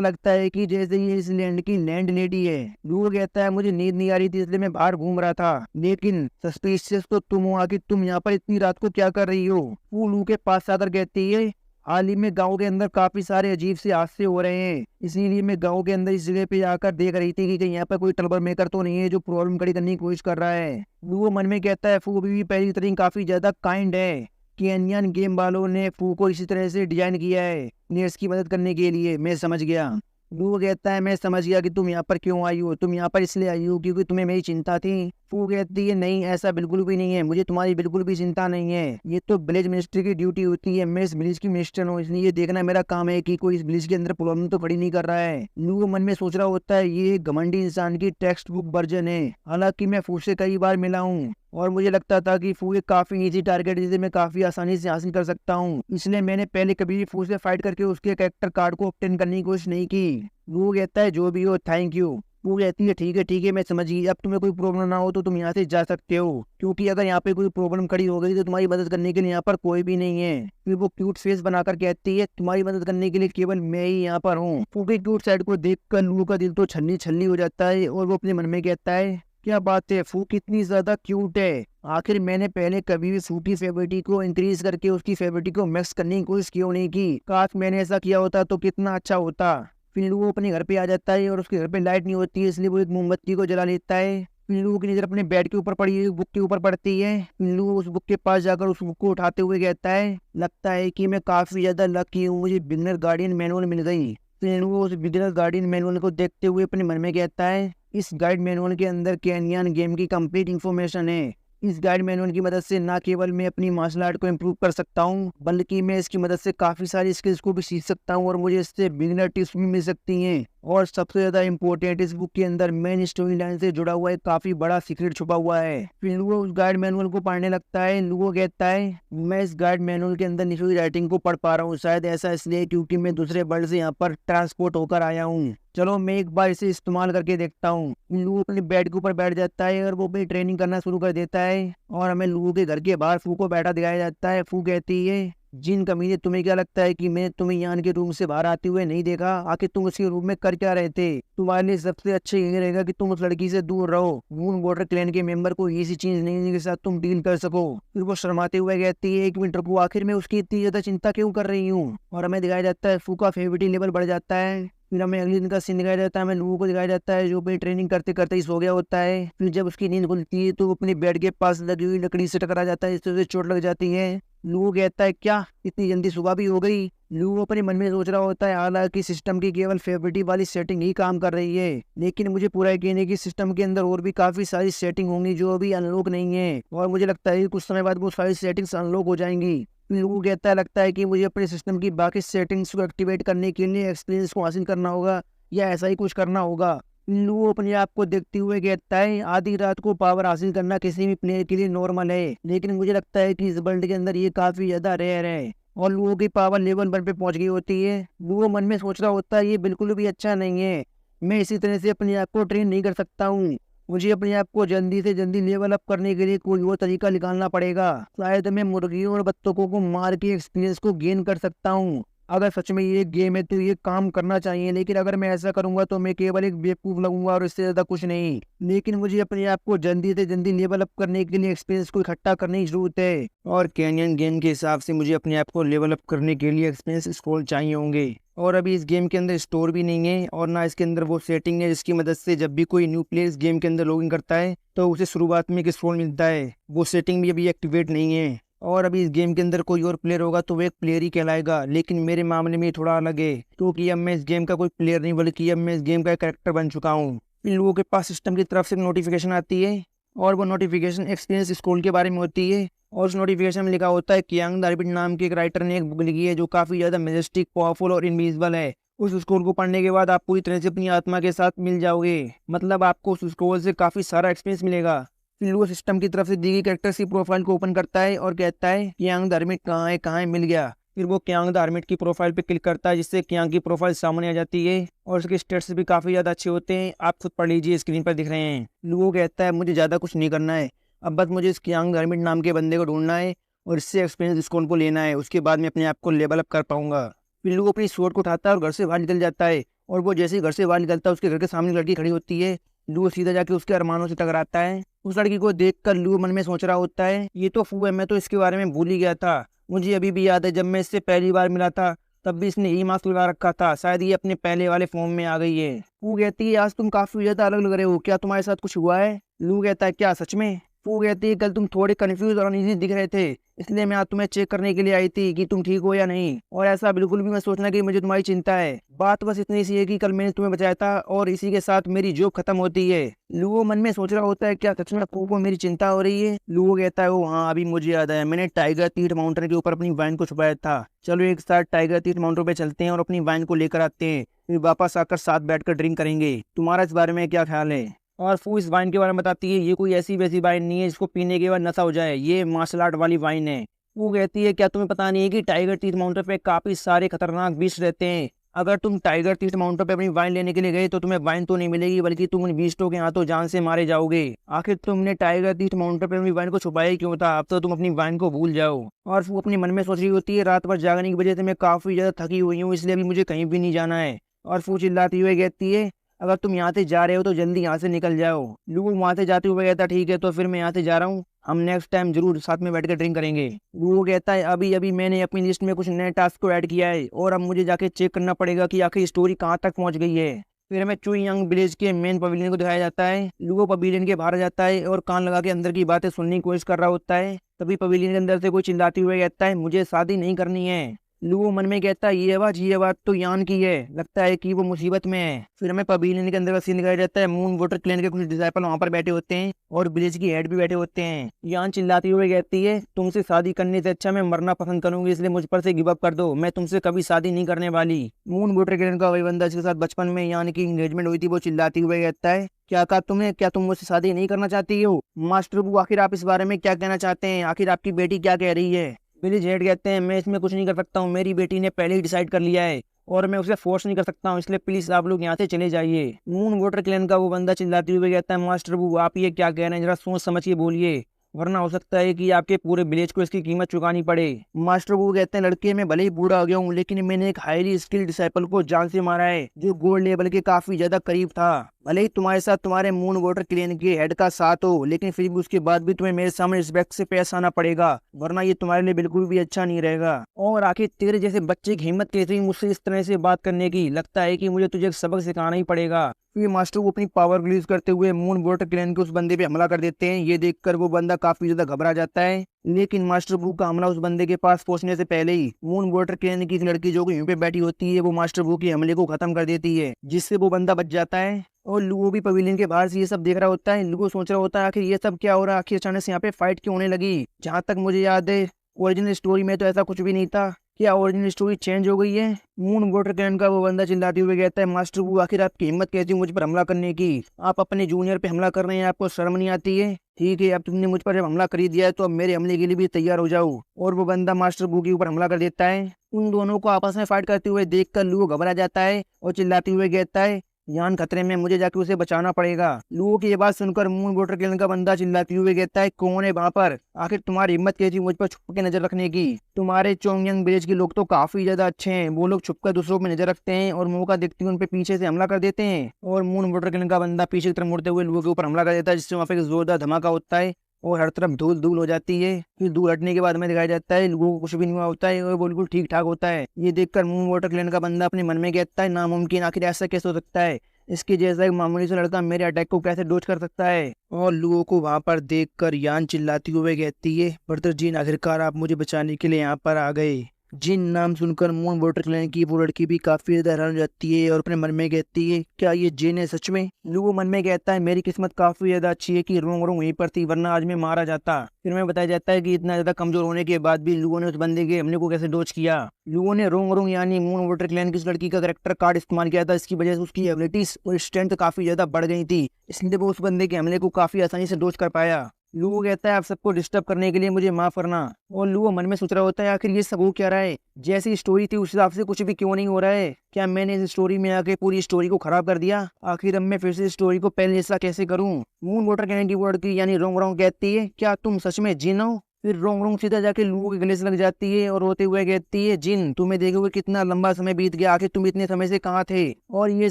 लगता है कि जैसे ये इस लैंड की लैंड लेडी है। लू कहता है मुझे नींद नहीं आ रही थी इसलिए मैं बाहर घूम रहा था, लेकिन सस्पिशियस तो तुम हो, आखिर तुम यहाँ पर इतनी रात को क्या कर रही हो? वो लू के पास आकर कहती है हाल ही में गांव के अंदर काफी सारे अजीब से हादसे हो रहे हैं, इसीलिए मैं गांव के अंदर इस जगह पे आकर देख रही थी कि कहीं यहाँ पर कोई ट्रबल मेकर तो नहीं है जो प्रॉब्लम खड़ी करने की कोशिश कर रहा है। वो मन में कहता है फू भी पहली तरह काफी ज्यादा काइंड है। केनियन गेम वालों ने फू को इसी तरह से डिजाइन किया है प्लेयर्स की मदद करने के लिए। मैं समझ गया। वो कहता है मैं समझ गया कि तुम यहाँ पर क्यों आई हो। तुम यहाँ पर इसलिए आई हो क्योंकि तुम्हें मेरी चिंता थी। फू कहती है नहीं, ऐसा बिल्कुल भी नहीं है, मुझे तुम्हारी बिल्कुल भी चिंता नहीं है। ये तो विलेज मिनिस्ट्री की ड्यूटी होती है। मैं इस विलेज की मिनिस्टर हूँ, इसलिए ये देखना मेरा काम है कि कोई इस विलेज के अंदर प्रॉब्लम तो खड़ी नहीं कर रहा है। लू मन में सोच रहा होता है ये घमंडी इंसान की टेक्स्ट बुक वर्जन है। हालांकि मैं फू से कई बार मिला हूँ और मुझे लगता था कि फू एक काफी इजी टारगेट जिसे मैं काफी आसानी से हासिल कर सकता हूँ, इसलिए मैंने पहले कभी भी फू से फाइट करके उसके कैरेक्टर कार्ड को ऑब्टेन करने की कोशिश नहीं की। वो कहता है जो भी हो थैंक यू। वो कहती है ठीक है मैं समझ गई, अब तुम्हें कोई प्रॉब्लम ना हो तो तुम यहाँ से जा सकते हो, क्योंकि अगर यहाँ पे कोई प्रॉब्लम खड़ी हो गई तो तुम्हारी मदद करने के लिए यहाँ पर कोई भी नहीं है। फिर वो क्यूट फेस बनाकर कहती है तुम्हारी मदद करने के लिए केवल मैं ही यहाँ पर हूँ। फू की क्यूट साइड को देखकर लू का दिल तो छलनी छलनी हो जाता है और वो अपने मन में कहता है क्या बात है, फू कितनी ज्यादा क्यूट है। आखिर मैंने पहले कभी भी फू की फेवरिटी को इंक्रीज करके उसकी फेवरिटी को मैक्स करने की कोशिश क्यों नहीं की। काश मैंने ऐसा किया होता तो कितना अच्छा होता। फिर वो अपने घर पे आ जाता है और उसके घर पे लाइट नहीं होती है, इसलिए वो एक मोमबत्ती को जला लेता है। पिल्लू की नजर अपने बेड के ऊपर पड़ी हुई बुक के ऊपर पड़ती है। पिल्लू उस बुक के पास जाकर उस बुक को उठाते हुए कहता है लगता है कि मैं काफी ज्यादा लकी हूँ, मुझे बिगिनर गार्डियन मैनुअल मिल गई। पिल्लू उस बिगिनर गार्डियन मैनुअल को देखते हुए अपने मन में कहता है इस गाइड मैनुअल के अंदर केनियन गेम की कंप्लीट इंफॉर्मेशन है। इस गाइड मैनुअल की मदद से न केवल मैं अपनी मार्शल आर्ट को इम्प्रूव कर सकता हूँ, बल्कि मैं इसकी मदद से काफी सारी स्किल्स को भी सीख सकता हूँ और मुझे इससे बिगिनर टिप्स भी मिल सकती हैं। और सबसे ज्यादा इम्पोर्टेंट, इस बुक के अंदर मेन स्टोरी लाइन से जुड़ा हुआ एक काफी बड़ा सीक्रेट छुपा हुआ है। फिर वो उस गाइड मैनुअल को पढ़ने लगता है। लुगो कहता है मैं इस गाइड मैनुअल के अंदर लिखी हुई राइटिंग को पढ़ पा रहा हूँ, शायद ऐसा इसलिए क्योंकि मैं दूसरे वर्ल्ड से यहाँ पर ट्रांसपोर्ट होकर आया हूँ। चलो मैं एक बार इसे इस्तेमाल करके देखता हूँ। लुगो अपने बेड के ऊपर बैठ जाता है और वो अपनी ट्रेनिंग करना शुरू कर देता है और हमें लुगो के घर के बाहर फू को बैठा दिखाया जाता है। फू कहती है जिन कमीने, तुम्हें क्या लगता है कि मैं तुम्हें यान के रूम से बाहर आते हुए नहीं देखा? आखिर तुम उसके रूम में कर क्या रहे थे? तुम्हारे लिए सबसे अच्छा ये रहेगा कि तुम उस लड़की से दूर रहो। मून वाटर क्लैन के मेंबर को ऐसी चीज नहीं जिसके साथ तुम डील कर सको। फिर वो शर्माते हुए कहती है एक मिनट रुको, आखिर मैं उसकी इतनी ज्यादा चिंता क्यों कर रही हूँ? और हमें दिखाया जाता है फू का फेवरिटी लेवल बढ़ जाता है। फिर हमें अगले दिन का सीन दिखाया जाता है। हमें लोगों को दिखाया जाता है जो भी ट्रेनिंग करते करते ही सो गया होता है। फिर जब उसकी नींद खुलती है तो वो अपने बेड के पास लगी हुई लकड़ी से टकरा जाता है, इससे उसे चोट लग जाती है। लू कहता है क्या इतनी जल्दी सुबह भी हो गई? लू अपने मन में सोच रहा होता है हालांकि सिस्टम की केवल फेवरिटी वाली सेटिंग ही काम कर रही है, लेकिन मुझे पूरा यकीन है कि सिस्टम के अंदर और भी काफी सारी सेटिंग होंगी जो अभी अनलॉक नहीं है, और मुझे लगता है कि कुछ समय बाद वो सारी सेटिंग्स अनलॉक हो जाएंगी। लू कहता है लगता है कि मुझे अपने सिस्टम की बाकी सेटिंग्स को एक्टिवेट करने के लिए एक्सपीरियंस को हासिल करना होगा या ऐसा ही कुछ करना होगा। लू अपने आप को देखते हुए कहता है आधी रात को पावर हासिल करना किसी भी प्लेयर के लिए नॉर्मल है, लेकिन मुझे लगता है कि इस वर्ल्ड के अंदर ये काफी ज्यादा रेयर है। और लुओ की पावर लेवल 1 पे पहुंच गई होती है। लुओ मन में सोच रहा होता है ये बिल्कुल भी अच्छा नहीं है, मैं इसी तरह से अपने आप को ट्रेन नहीं कर सकता हूँ। मुझे अपने आप को जल्दी से जल्दी लेवल अप करने के लिए कोई और तरीका निकालना पड़ेगा। शायद मैं मुर्गियों और बत्तखों को मार के एक्सपीरियंस को गेन कर सकता हूँ। अगर सच में ये गेम है तो ये काम करना चाहिए, लेकिन अगर मैं ऐसा करूंगा तो मैं केवल एक बेवकूफ लगूंगा और इससे ज्यादा कुछ नहीं। लेकिन मुझे अपने आप को जल्दी से जल्दी लेवल अप करने के लिए एक्सपीरियंस को इकट्ठा करने की जरूरत है, और कैनियन गेम के हिसाब से मुझे अपने आप को लेवल अप करने के लिए एक्सपीरियंस स्क्रॉल चाहिए होंगे। और अभी इस गेम के अंदर स्टोर भी नहीं है और ना इसके अंदर वो सेटिंग है जिसकी मदद से जब भी कोई न्यू प्लेयर इस गेम के अंदर लॉगिन करता है तो उसे शुरुआत में एक स्क्रॉल मिलता है। वो सेटिंग भी अभी एक्टिवेट नहीं है। और अभी इस गेम के अंदर कोई और प्लेयर होगा तो वो एक प्लेयर ही कहलाएगा, लेकिन मेरे मामले में थोड़ा अलग है क्योंकि अब मैं इस गेम का कोई प्लेयर नहीं बल्कि अब मैं इस गेम का कैरेक्टर बन चुका हूँ। इन लोगों के पास सिस्टम की तरफ से नोटिफिकेशन आती है और वो नोटिफिकेशन एक्सपीरियंस स्क्रॉल के बारे में होती है। और उस नोटिफिकेशन में लिखा होता है कि यंग दारबिट नाम के एक राइटर ने एक बुक लिखी है जो काफी ज्यादा मेजेस्टिक, पावरफुल और इनविजिबल है। उस स्क्रॉल को पढ़ने के बाद आप पूरी तरह से अपनी आत्मा के साथ मिल जाओगे, मतलब आपको उस स्क्रॉल से काफी सारा एक्सपीरियंस मिलेगा। फिर वो सिस्टम की तरफ से दी गई कैरेक्टर्स की प्रोफाइल को ओपन करता है और कहता है कि यंग दारबिट कहाँ है मिल गया। फिर वो कियांग द हर्मिट की प्रोफाइल पे क्लिक करता है, जिससे कियांग की प्रोफाइल सामने आ जाती है और उसके स्टेट्स भी काफ़ी ज़्यादा अच्छे होते हैं। आप खुद पढ़ लीजिए, स्क्रीन पर दिख रहे हैं। लुओ कहता है मुझे ज़्यादा कुछ नहीं करना है, अब बस मुझे इस कियांग द हर्मिट नाम के बंदे को ढूंढना है और इससे एक्सपीरियंस स्कोर को लेना है। उसके बाद मैं अपने आप को लेवल अप कर पाऊंगा। फिर लुओ अपनी स्वॉर्ड को उठाता है और घर से बाहर निकल जाता है। और वो जैसे ही घर से बाहर निकलता है, उसके घर के सामने लड़की खड़ी होती है। लुओ सीधा जाके उसके अरमानों से टकराता है। उस लड़की को देखकर लुओ मन में सोच रहा होता है, ये तो फू है, मैं तो इसके बारे में भूल ही गया था। मुझे अभी भी याद है जब मैं इससे पहली बार मिला था, तब भी इसने यही मास्क लगा रखा था। शायद ये अपने पहले वाले फॉर्म में आ गई है। फू कहती है आज तुम काफी ज्यादा अलग लग रहे हो, क्या तुम्हारे साथ कुछ हुआ है? लू कहता है क्या सच में? फू कहती है कल तुम थोड़े कंफ्यूज और अनईजी दिख रहे थे, इसलिए मैं आज तुम्हें चेक करने के लिए आई थी कि तुम ठीक हो या नहीं। और ऐसा बिल्कुल भी मत सोचना कि मुझे तुम्हारी चिंता है। बात बस इतनी सी है कि कल मैंने तुम्हें बचाया था और इसी के साथ मेरी जॉब खत्म होती है। लुओ मन में सोच रहा होता है क्या सच में फू को मेरी चिंता हो रही है? लुओ कहता है ओ हाँ, अभी मुझे याद आया, मैंने टाइगर तीट माउंटेन के ऊपर अपनी वाइन को छुपाया था। चलो एक साथ टाइगर तीट माउंटेन पे चलते हैं और अपनी वाइन को लेकर आते हैं, फिर वापस आकर साथ बैठकर ड्रिंक करेंगे। तुम्हारा इस बारे में क्या ख्याल है? और फू इस वाइन के बारे में बताती है ये कोई ऐसी वैसी वाइन नहीं है जिसको पीने के बाद नशा हो जाए, ये मार्शल आर्ट वाली वाइन है। वो कहती है क्या तुम्हें पता नहीं है कि टाइगर तीट माउंटेन पे काफी सारे खतरनाक बीस्ट रहते हैं? अगर तुम टाइगर तीट माउंटेन पे अपनी वाइन लेने के लिए गए तो तुम्हें वाइन तो नहीं मिलेगी, बल्कि तुम उन बीस्टों के हाथों जान से मारे जाओगे। आखिर तुमने टाइगर तीट माउंटेन पे अपनी वाइन को छुपाया क्यों था? अब तो तुम अपनी वाइन को भूल जाओ। और वो अपने मन में सोच रही होती है रात भर जागने की वजह से मैं काफी ज्यादा थकी हुई हूँ, इसलिए अभी मुझे कहीं भी नहीं जाना है। और फू चिल्लाती हुए कहती है अगर तुम यहाँ से जा रहे हो तो जल्दी यहाँ से निकल जाओ। लू वहां से जाते हुए कहता ठीक है, तो फिर मैं यहाँ से जा रहा हूँ, हम नेक्स्ट टाइम जरूर साथ में बैठकर ड्रिंक करेंगे। लू कहता है अभी अभी मैंने अपनी लिस्ट में कुछ नए टास्क को ऐड किया है और अब मुझे जाके चेक करना पड़ेगा कि आखिर स्टोरी कहाँ तक पहुंच गई है। फिर हमें चुयांग विलेज के मेन पवेलियन को दिखाया जाता है। लुओ पवेलियन के बाहर जाता है और कान लगा के अंदर की बातें सुनने की कोशिश कर रहा होता है। तभी पवेलियन के अंदर से कोई चिल्लाते हुए कहता है मुझे शादी नहीं करनी है। लुओ मन में कहता है ये आवाज तो यान की है, लगता है कि वो मुसीबत में है। फिर हमें पवेलियन के अंदर का सीन दिखाया जाता है। मून वाटर क्लैन के कुछ डिसाइपल वहां पर बैठे होते हैं और विलेज की हेड भी बैठे होते हैं। यान चिल्लाती हुए कहती है तुमसे शादी करने से अच्छा मैं मरना पसंद करूंगी, इसलिए मुझ पर से गिव अप कर दो, मैं तुमसे कभी शादी नहीं करने वाली। मून वाटर क्लैन का वही बंदा जिसके साथ बचपन में यान की एंगेजमेंट हुई थी, वो चिल्लाती हुए कहता है क्या कहा तुमने, क्या तुम मुझसे शादी नहीं करना चाहती हो? मास्टर बू आखिर आप इस बारे में क्या कहना चाहते हैं? आखिर आपकी बेटी क्या कह रही है? विलेज हेड कहते हैं मैं इसमें कुछ नहीं कर सकता हूँ, मेरी बेटी ने पहले ही डिसाइड कर लिया है और मैं उसे फोर्स नहीं कर सकता हूँ, इसलिए प्लीज आप लोग यहाँ से चले जाइए। मून वाटर क्लैन का वो बंदा चिल्लाते हुए कहता है मास्टर बू आप ये क्या कह रहे हैं, जरा सोच समझ के बोलिए, वरना हो सकता है कि आपके पूरे विलेज को इसकी कीमत चुकानी पड़े। मास्टर बू कहते हैं लड़के मैं भले ही बूढ़ा हो गया हूँ, लेकिन मैंने एक हाईली स्किल्ड डिसाइपल को जान से मारा है जो गोल्ड लेवल के काफी ज्यादा करीब था। भले ही तुम्हारे साथ तुम्हारे मून वाटर क्लैन के हेड का साथ हो, लेकिन फिर भी उसके बाद भी तुम्हें मेरे सामने रिस्पेक्ट से पेश आना पड़ेगा, वरना ये तुम्हारे लिए बिल्कुल भी अच्छा नहीं रहेगा। और आखिर तेरे जैसे बच्चे की हिम्मत कैसे हुई मुझसे इस तरह से बात करने की? लगता है कि मुझे तुझे एक सबक सिखाना ही पड़ेगा। फिर मास्टर को अपनी पावर रिलीज करते हुए मून वाटर क्लैन के उस बंदे पे हमला कर देते हैं। ये देखकर वो बंदा काफी ज्यादा घबरा जाता है, लेकिन मास्टर बू का हमला उस बंदे के पास पहुंचने से पहले ही मून वाटर क्लैन की एक लड़की जो यहीं पे बैठी होती है, वो मास्टर बू के हमले को खत्म कर देती है, जिससे वो बंदा बच जाता है। और लुओ भी पवेलियन के बाहर से ये सब देख रहा होता है। लुओ सोच रहा होता है आखिर ये सब क्या हो रहा है, आखिर अचानक से यहाँ पे फाइट क्यों होने लगी? जहाँ तक मुझे याद है ओरिजिनल स्टोरी में तो ऐसा कुछ भी नहीं था, क्या ओरिजिनल स्टोरी चेंज हो गई है? मून वाटर क्लैन का वो बंदा चिल्लाते हुए कहता है मास्टर बू आखिर आपकी हिम्मत कैसी मुझ पर हमला करने की? आप अपने जूनियर पे हमला कर रहे हैं, आपको शर्म नहीं आती है? ठीक है अब तुमने मुझ पर जब हमला कर दिया है तो अब मेरे हमले के लिए भी तैयार हो जाओ। और वो बंदा मास्टर बू के ऊपर हमला कर देता है। उन दोनों को आपस में फाइट करते हुए देखकर लुओ घबरा जाता है और चिल्लाते हुए कहता है यान खतरे में, मुझे जाके उसे बचाना पड़ेगा। लुओ की ये बात सुनकर मून वाटर क्लैन का बंदा चिल्लाते हुए कहता है कौन है वहां पर? आखिर तुम्हारी हिम्मत कैसी मुझ पर छुप के नजर रखने की? तुम्हारे चोंगयांग विलेज के लोग तो काफी ज्यादा अच्छे हैं, वो लोग छुपकर दूसरों पे नजर रखते हैं और मौका देखते हुए उन पे पीछे से हमला कर देते हैं। और मून वाटर क्लैन का बंदा पीछे की तरफ मुड़ते हुए लुओ के ऊपर हमला कर देता है, जिससे वहां पे एक जोरदार धमाका होता है और हर तरफ धूल धूल हो जाती है। फिर दूर हटने के बाद हमें दिखाया जाता है लोगों को कुछ भी नहीं हुआ होता है और बिल्कुल ठीक ठाक होता है। ये देखकर मून वाटर क्लैन का बंदा अपने मन में कहता है नामुमकिन, आखिर ऐसा कैसे हो सकता है? इसके जैसा एक मामूली सा लड़का मेरे अटैक को कैसे डोज कर सकता है? और लुओ को वहां पर देखकर यान चिल्लाती हुए कहती है ब्रदर जीन, आखिरकार आप मुझे बचाने के लिए यहाँ पर आ गए। जिन नाम सुनकर मून वाटर क्लैन की वो लड़की भी काफी ज्यादा हैरान हो जाती है और अपने मन में कहती है क्या ये जिन है सच में? लुओ मन में कहता है मेरी किस्मत काफी ज्यादा अच्छी है कि रोंग रोंग वहीं पर थी, वरना आज मैं मारा जाता। फिर हमें बताया जाता है कि इतना ज्यादा कमजोर होने के बाद भी लुओ ने उस बंदे के हमले को कैसे डोज किया। लुओ ने रोंग रोंग यानी मून वाटर क्लैन की उस लड़की का करेक्टर कार्ड इस्तेमाल किया था, इसकी वजह से उसकी एबिलिटीज और स्ट्रेंथ काफी ज्यादा बढ़ गई थी, इसलिए वो उस बंदे के हमले को काफी आसानी से डोज कर पाया। लुओ कहता है आप सबको डिस्टर्ब करने के लिए मुझे माफ करना। और लुओ मन में सोच रहा होता है आखिर ये सब हो क्या रहा है, जैसी स्टोरी थी उस हिसाब से कुछ भी क्यों नहीं हो रहा है। क्या मैंने इस स्टोरी में आके पूरी स्टोरी को खराब कर दिया? आखिर अब मैं फिर से स्टोरी को पहले जैसा कैसे करूं? मून वाटर कहने की वर्ड की यानी रोंग रोंग कहती है क्या तुम सच में जिन हो? फिर रोंग रोंग सीधा जाके लुओ के गले से लग जाती है और रोते हुए कहती है जिन तुम्हें देखे हुए कितना लंबा समय बीत गया, आखिर तुम इतने समय से कहाँ थे? और ये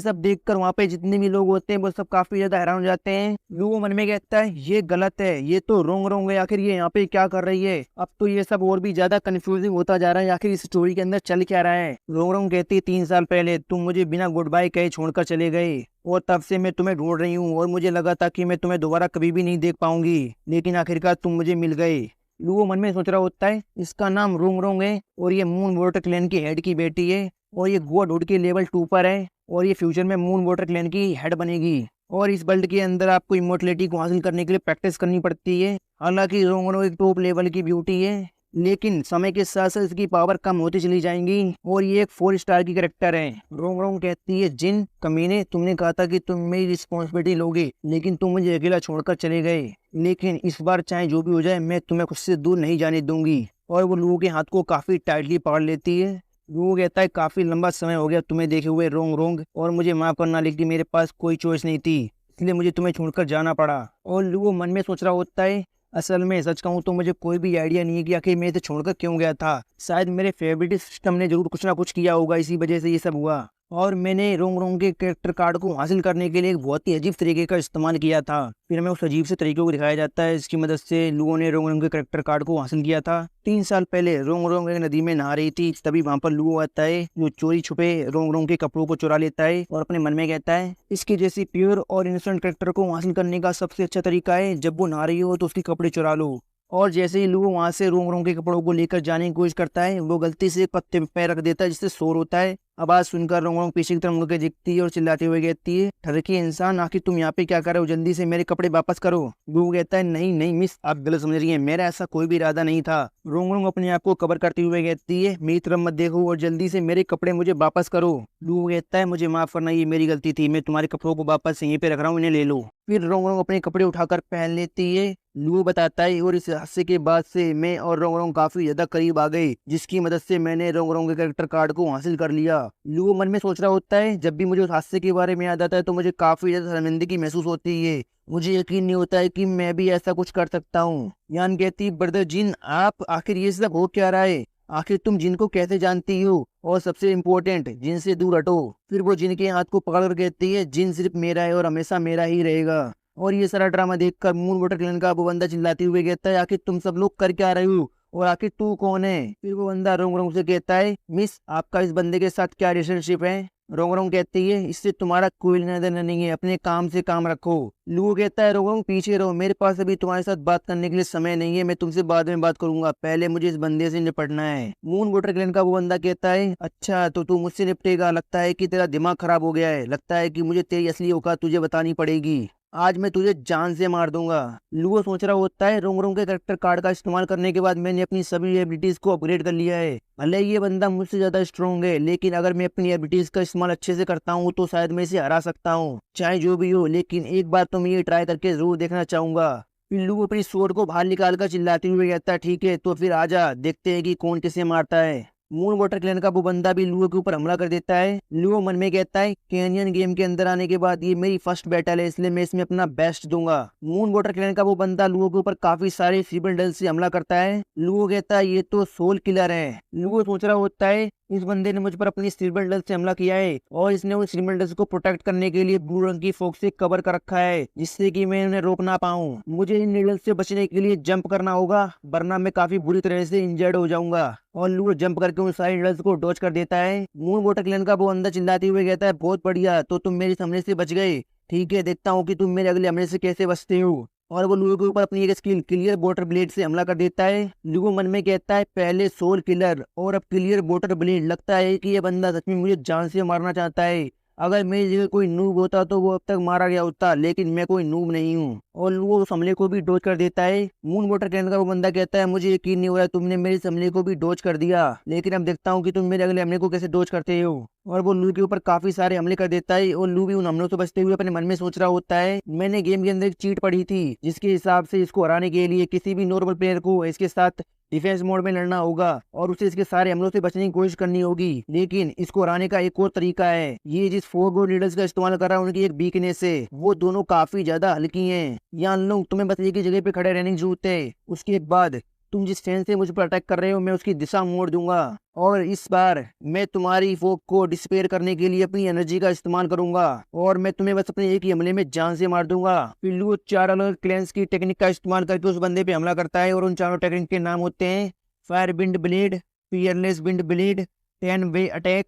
सब देखकर वहाँ पे जितने भी लोग होते हैं वो सब काफी ज्यादा हैरान हो जाते हैं। लुओ मन में कहता है ये गलत है, ये तो रोंग रोंग है, आखिर ये यहाँ पे क्या कर रही है? अब तो ये सब और भी ज्यादा कंफ्यूजिंग होता जा रहा है, आखिर इस स्टोरी के अंदर चल क्या रहा है। रोंग रोंग कहती है 3 साल पहले तुम मुझे बिना गुड बाय कहे छोड़कर चले गए और तब से मैं तुम्हें ढूंढ रही हूँ और मुझे लगा था कि मैं तुम्हें दोबारा कभी भी नहीं देख पाऊंगी, लेकिन आखिरकार तुम मुझे मिल गए। लुओ मन में सोच रहा होता है इसका नाम रोंग रोंग है और ये मून वाटर क्लैन की हेड की बेटी है और ये गॉड हुड के लेवल 2 पर है और ये फ्यूचर में मून वाटर क्लैन की हेड बनेगी। और इस वर्ल्ड के अंदर आपको इमोर्टलिटी को हासिल करने के लिए प्रैक्टिस करनी पड़ती है। हालांकि रोंग रोंग एक टॉप लेवल की ब्यूटी है, लेकिन समय के साथ साथ इसकी पावर कम होती चली जाएंगी और ये एक 4 स्टार की कैरेक्टर है। रोंग रोंग कहती है जिन कमीने, तुमने कहा था कि तुम मेरी रिस्पॉन्सिबिलिटी लोगे, लेकिन तुम मुझे अकेला छोड़कर चले गए, लेकिन इस बार चाहे जो भी हो जाए मैं तुम्हें खुद से दूर नहीं जाने दूंगी। और वो लुओ के हाथ को काफी टाइटली पकड़ लेती है। लुओ कहता है काफी लंबा समय हो गया तुम्हें देखे हुए रोंग रोंग, और मुझे माफ करना लेकिन मेरे पास कोई चॉइस नहीं थी, इसलिए मुझे तुम्हें छोड़कर जाना पड़ा। और लुओ मन में सोच रहा होता है असल में सच कहूँ तो मुझे कोई भी आइडिया नहीं है कि आखिर मैं इसे छोड़कर क्यों गया था। शायद मेरे फेवरेट सिस्टम ने जरूर कुछ ना कुछ किया होगा, इसी वजह से ये सब हुआ। और मैंने रोंग रोंग के कैरेक्टर कार्ड को हासिल करने के लिए एक बहुत ही अजीब तरीके का इस्तेमाल किया था। फिर हमें उस अजीब से तरीके को दिखाया जाता है इसकी मदद से लुओ ने रोंग रोंग के कैरेक्टर कार्ड को हासिल किया था। 3 साल पहले रोंग रोंग एक नदी में नहा रही थी, तभी वहां पर लुओ आता है जो चोरी छुपे रोंग रोंग के कपड़ों को चुरा लेता है और अपने मन में कहता है इसकी जैसी प्योर और इनोसेंट कैरेक्टर को हासिल करने का सबसे अच्छा तरीका है जब वो नहा रही हो तो उसके कपड़े चुरा लो। और जैसे ही लुओ वहां से रोंग रोंग के कपड़ों को लेकर जाने की कोशिश करता है, वो गलती से एक पत्ते पे पैर रख देता है जिससे शोर होता है। आवाज सुनकर रोंग रोंग पीछे की तरफ मुड़कर देखती है और चिल्लाते हुए कहती है ठरकी इंसान, आखिर तुम यहाँ पे क्या कर रहे हो, जल्दी से मेरे कपड़े वापस करो। लुओ कहता है नहीं नहीं मिस, आप गलत समझ रही हैं, मेरा ऐसा कोई भी इरादा नहीं था। रोंग रोंग अपने आप को कवर करते हुए कहती है मेरी तरफ मत देखो और जल्दी से मेरे कपड़े मुझे वापस करो। लुओ कहता है मुझे माफ करना, ये मेरी गलती थी, मैं तुम्हारे कपड़ों को वापस यहीं पे रख रहा हूँ, इन्हें ले लो। फिर रोंग रोंग अपने कपड़े उठाकर पहन लेती है। लुओ बताता है और इस हादसे के बाद से मैं और रोंग रोंग काफी ज्यादा करीब आ गए, जिसकी मदद से मैंने रोंग रोंग के कैरेक्टर कार्ड को हासिल कर लिया। लुओ मन में सोच रहा होता है जब भी मुझे उस हादसे के बारे में याद आता है तो मुझे काफी ज्यादा शर्मिंदगी महसूस होती है, मुझे यकीन नहीं होता है कि मैं भी ऐसा कुछ कर सकता हूँ। यान कहती ब्रदर जिन, आप आखिर ये सब हो क्या रहा है, आखिर तुम जिन को कैसे जानती हो, और सबसे इम्पोर्टेंट जिन से दूर हटो। फिर वो जिन के हाथ को पकड़ कर कहती है जिन सिर्फ मेरा है और हमेशा मेरा ही रहेगा। और ये सारा ड्रामा देखकर मून वाटर क्लैन का वो बंदा चिल्लाते हुए कहता है आखिर तुम सब लोग कर क्या रहे हो और आखिर तू कौन है? फिर वो बंदा रोंग रोंग से कहता है मिस, आपका इस बंदे के साथ क्या रिलेशनशिप है? रोंग रोंग कहती है इससे तुम्हारा कोई लेना देना नहीं है, अपने काम से काम रखो। लुओ कहता है रोंग रोंग पीछे रहो, मेरे पास अभी तुम्हारे साथ बात करने के लिए समय नहीं है, मैं तुमसे बाद में बात करूंगा, पहले मुझे इस बंदे से निपटना है। मून वाटर क्लैन का वो बंदा कहता है अच्छा तो तू मुझसे निपटेगा, लगता है कि तेरा दिमाग खराब हो गया है, लगता है कि मुझे तेरी असली औकात तुझे बतानी पड़ेगी, आज मैं तुझे जान से मार दूंगा। लुओ सोच रहा होता है रोंग रोंग के कैरेक्टर कार्ड का इस्तेमाल करने के बाद मैंने अपनी सभी एबिलिटीज को अपग्रेड कर लिया है। भले ये बंदा मुझसे ज्यादा स्ट्रॉन्ग है, लेकिन अगर मैं अपनी एबिलिटीज का इस्तेमाल अच्छे से करता हूँ तो शायद मैं इसे हरा सकता हूँ। चाहे जो भी हो, लेकिन एक बार तो मैं ये ट्राई करके जरूर देखना चाहूंगा। फिर लुओ अपनी स्वॉर्ड को बाहर निकाल कर चिल्लाते हुए कहता है ठीक है तो फिर आजा, देखते हैं कि कौन किसे मारता है। मून वाटर क्लैन का वो बंदा भी लुओ के ऊपर हमला कर देता है। लुओ मन में कहता है कैनियन गेम के अंदर आने के बाद ये मेरी फर्स्ट बैटल है, इसलिए मैं इसमें अपना बेस्ट दूंगा। मून वाटर क्लैन का वो बंदा लुओ के ऊपर काफी सारे सिबल डल से हमला करता है। लुओ कहता है ये तो सोल किलर है। लुओ सोच रहा होता है इस बंदे ने मुझ पर अपनी सिल्वर डल से हमला किया है और इसने उन सिल्वर डल्स को प्रोटेक्ट करने के लिए ब्लू रंग की फोक से कवर कर रखा है, जिससे कि मैं उन्हें रोक ना पाऊं। मुझे इन नीडल से बचने के लिए जंप करना होगा, वरना मैं काफी बुरी तरह से इंजर्ड हो जाऊंगा। और लुओ जंप करके उन सारी नीडल्स को डॉज कर देता है। मून वाटर क्लैन का वो अंदर चिल्लाते हुए कहता है बहुत बढ़िया, तो तुम मेरे सामने से बच गए, ठीक है देखता हूँ कि तुम मेरे अगले हमले से कैसे बचते हो। और वो लुओ के ऊपर अपनी एक स्किल क्लियर वाटर ब्लेड से हमला कर देता है। लुओ मन में कहता है पहले सोल किलर और अब क्लियर वाटर ब्लेड, लगता है कि ये बंदा सच में मुझे जान से मारना चाहता है। अगर मेरी जगह कोई नूब होता तो वो अब तक मारा गया होता, लेकिन मैं कोई नूब नहीं हूँ। और वो उस हमले को भी डोज कर देता है। मून वाटर क्लैन का वो बंदा कहता है मुझे यकीन नहीं हो रहा तुमने मेरे इस हमले को भी डोज कर दिया, लेकिन अब देखता हूँ कि तुम मेरे अगले हमले को कैसे डोज करते हो। और वो लू के ऊपर काफी सारे हमले कर देता है और लू भी उन हमलों से बचते हुए अपने मन में सोच रहा होता है मैंने गेम के अंदर एक चीट पढ़ी थी जिसके हिसाब से इसको हराने के लिए किसी भी नॉर्मल प्लेयर को इसके साथ डिफेंस मोड में लड़ना होगा और उसे इसके सारे हमलों से बचने की कोशिश करनी होगी। लेकिन इसको हराने का एक और तरीका है, ये जिस 4 गो नीडल्स का इस्तेमाल कर रहा है उनकी एक वीकनेस है, वो दोनों काफी ज्यादा हल्की हैं। यान लोग तुम्हें बस एक ही जगह पे खड़े रहने की जरूरत है, उसके बाद तुम जिस फैन से मुझ पर अटैक कर रहे हो मैं उसकी दिशा मोड़ दूंगा और इस बार मैं तुम्हारी फोक को डिस्पेयर करने के लिए अपनी एनर्जी का इस्तेमाल करूंगा और मैं तुम्हें बस अपने एक ही हमले में जान से मार दूंगा। फिर लू 4 अलग क्लैंस की टेक्निक का इस्तेमाल करके उस बंदे पे हमला करता है और उन चारों टेक्निक के नाम होते हैं fire wind blade, fearless wind blade, 10 way attack,